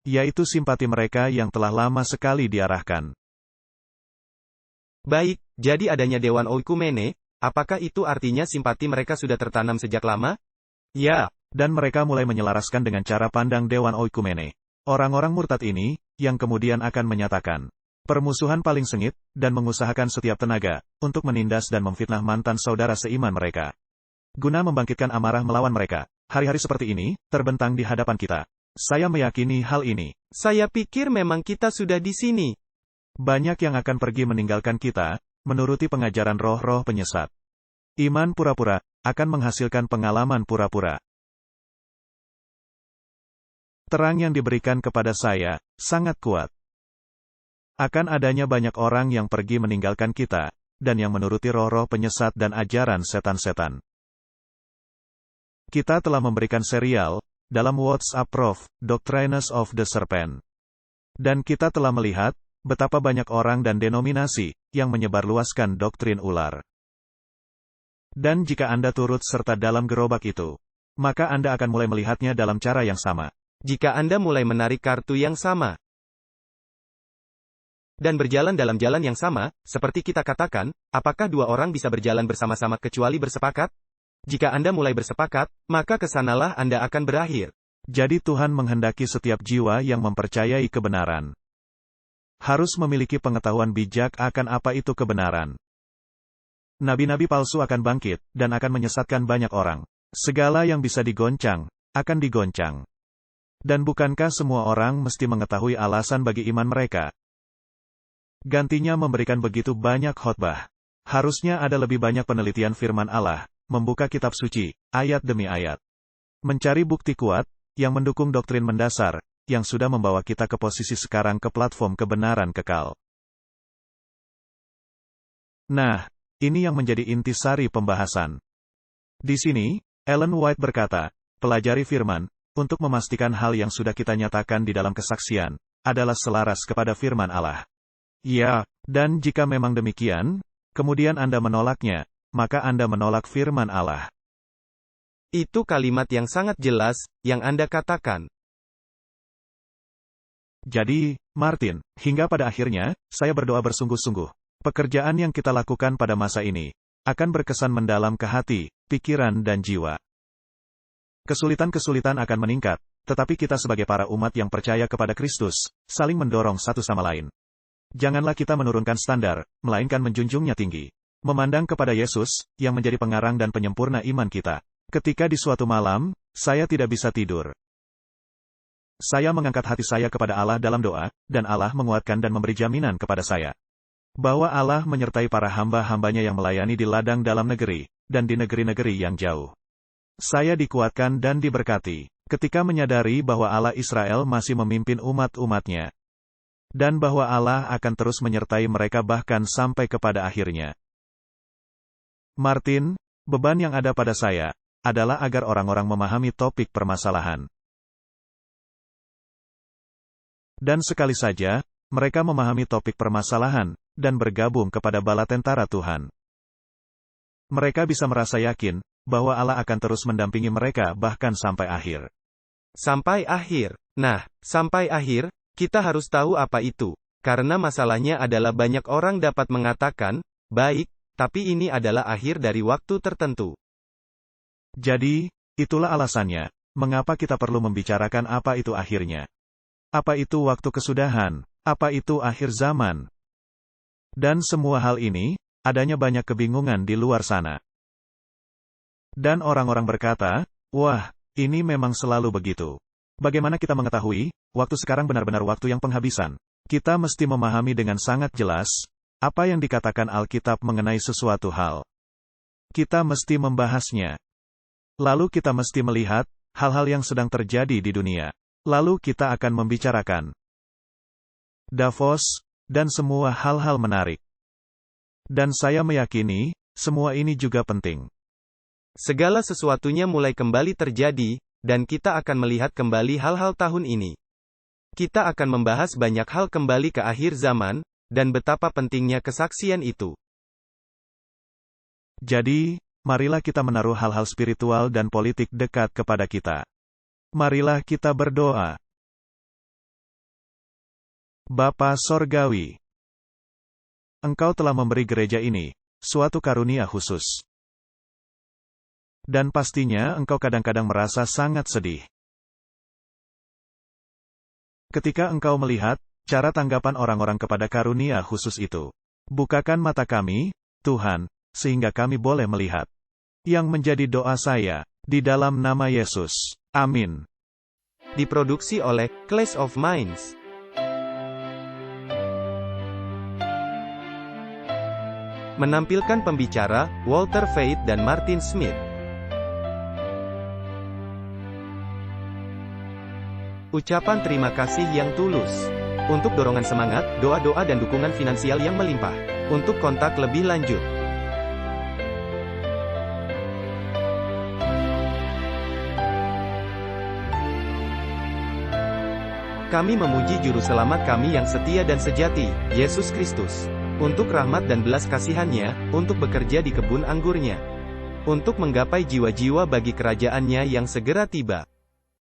yaitu simpati mereka yang telah lama sekali diarahkan. baik, jadi adanya Dewan Oikumene, apakah itu artinya simpati mereka sudah tertanam sejak lama? Ya, Dan mereka mulai menyelaraskan dengan cara pandang Dewan Oikumene. Orang-orang murtad ini, yang kemudian akan menyatakan permusuhan paling sengit, dan mengusahakan setiap tenaga, untuk menindas dan memfitnah mantan saudara seiman mereka, guna membangkitkan amarah melawan mereka. Hari-hari seperti ini, terbentang di hadapan kita. Saya meyakini hal ini. saya pikir memang kita sudah di sini. Banyak yang akan pergi meninggalkan kita, menuruti pengajaran roh-roh penyesat. Iman pura-pura, akan menghasilkan pengalaman pura-pura. Terang yang diberikan kepada saya, sangat kuat. Akan adanya banyak orang yang pergi meninggalkan kita, dan yang menuruti roh-roh penyesat dan ajaran setan-setan. Kita telah memberikan serial, dalam WhatsApp Prof, Doctrines of the Serpent. Dan kita telah melihat, betapa banyak orang dan denominasi, yang menyebarluaskan doktrin ular. Dan jika Anda turut serta dalam gerobak itu, maka Anda akan mulai melihatnya dalam cara yang sama. Jika Anda mulai menarik kartu yang sama, dan berjalan dalam jalan yang sama, seperti kita katakan, apakah dua orang bisa berjalan bersama-sama kecuali bersepakat? Jika Anda mulai bersepakat, maka kesanalah Anda akan berakhir. Jadi Tuhan menghendaki setiap jiwa yang mempercayai kebenaran harus memiliki pengetahuan bijak akan apa itu kebenaran. Nabi-nabi palsu akan bangkit, dan akan menyesatkan banyak orang. Segala yang bisa digoncang, akan digoncang. Dan bukankah semua orang mesti mengetahui alasan bagi iman mereka? Gantinya memberikan begitu banyak khotbah. Harusnya ada lebih banyak penelitian firman Allah, membuka kitab suci, ayat demi ayat. Mencari bukti kuat, yang mendukung doktrin mendasar, yang sudah membawa kita ke posisi sekarang ke platform kebenaran kekal. Nah, ini yang menjadi intisari pembahasan. Di sini, Ellen White berkata, pelajari firman, untuk memastikan hal yang sudah kita nyatakan di dalam kesaksian, adalah selaras kepada firman Allah. Ya, dan jika memang demikian, kemudian Anda menolaknya, maka Anda menolak firman Allah. Itu kalimat yang sangat jelas, yang Anda katakan. Jadi, Martin, hingga pada akhirnya, saya berdoa bersungguh-sungguh. Pekerjaan yang kita lakukan pada masa ini, akan berkesan mendalam ke hati, pikiran dan jiwa. Kesulitan-kesulitan akan meningkat, tetapi kita sebagai para umat yang percaya kepada Kristus, saling mendorong satu sama lain. Janganlah kita menurunkan standar, melainkan menjunjungnya tinggi. Memandang kepada Yesus, yang menjadi pengarang dan penyempurna iman kita. Ketika di suatu malam, saya tidak bisa tidur. Saya mengangkat hati saya kepada Allah dalam doa, dan Allah menguatkan dan memberi jaminan kepada saya, bahwa Allah menyertai para hamba-hambanya yang melayani di ladang dalam negeri, dan di negeri-negeri yang jauh. Saya dikuatkan dan diberkati, ketika menyadari bahwa Allah Israel masih memimpin umat-umatnya, dan bahwa Allah akan terus menyertai mereka bahkan sampai kepada akhirnya. Martin, beban yang ada pada saya, adalah agar orang-orang memahami topik permasalahan. Dan sekali saja, mereka memahami topik permasalahan, dan bergabung kepada bala tentara Tuhan. Mereka bisa merasa yakin, bahwa Allah akan terus mendampingi mereka bahkan sampai akhir. Sampai akhir. Nah, sampai akhir, kita harus tahu apa itu. Karena masalahnya adalah banyak orang dapat mengatakan, baik, tapi ini adalah akhir dari waktu tertentu. Jadi, itulah alasannya, mengapa kita perlu membicarakan apa itu akhirnya. Apa itu waktu kesudahan? Apa itu akhir zaman? Dan semua hal ini, adanya banyak kebingungan di luar sana. Dan orang-orang berkata, wah, ini memang selalu begitu. Bagaimana kita mengetahui, waktu sekarang benar-benar waktu yang penghabisan? Kita mesti memahami dengan sangat jelas, apa yang dikatakan Alkitab mengenai sesuatu hal. Kita mesti membahasnya. Lalu kita mesti melihat, hal-hal yang sedang terjadi di dunia. Lalu kita akan membicarakan Davos, dan semua hal-hal menarik. Dan saya meyakini, semua ini juga penting. Segala sesuatunya mulai kembali terjadi, dan kita akan melihat kembali hal-hal tahun ini. Kita akan membahas banyak hal kembali ke akhir zaman, dan betapa pentingnya kesaksian itu. Jadi, marilah kita menaruh hal-hal spiritual dan politik dekat kepada kita. Marilah kita berdoa. Bapa Sorgawi, Engkau telah memberi gereja ini suatu karunia khusus. Dan pastinya Engkau kadang-kadang merasa sangat sedih ketika Engkau melihat cara tanggapan orang-orang kepada karunia khusus itu. Bukakan mata kami, Tuhan, sehingga kami boleh melihat. Yang menjadi doa saya, di dalam nama Yesus. Amin. Diproduksi oleh Clash of Minds. Menampilkan pembicara, Walter Veit dan Martin Smith. Ucapan terima kasih yang tulus. Untuk dorongan semangat, doa-doa dan dukungan finansial yang melimpah. Untuk kontak lebih lanjut. Kami memuji Juru Selamat kami yang setia dan sejati, Yesus Kristus. Untuk rahmat dan belas kasihan-Nya, untuk bekerja di kebun anggurnya. Untuk menggapai jiwa-jiwa bagi kerajaan-Nya yang segera tiba.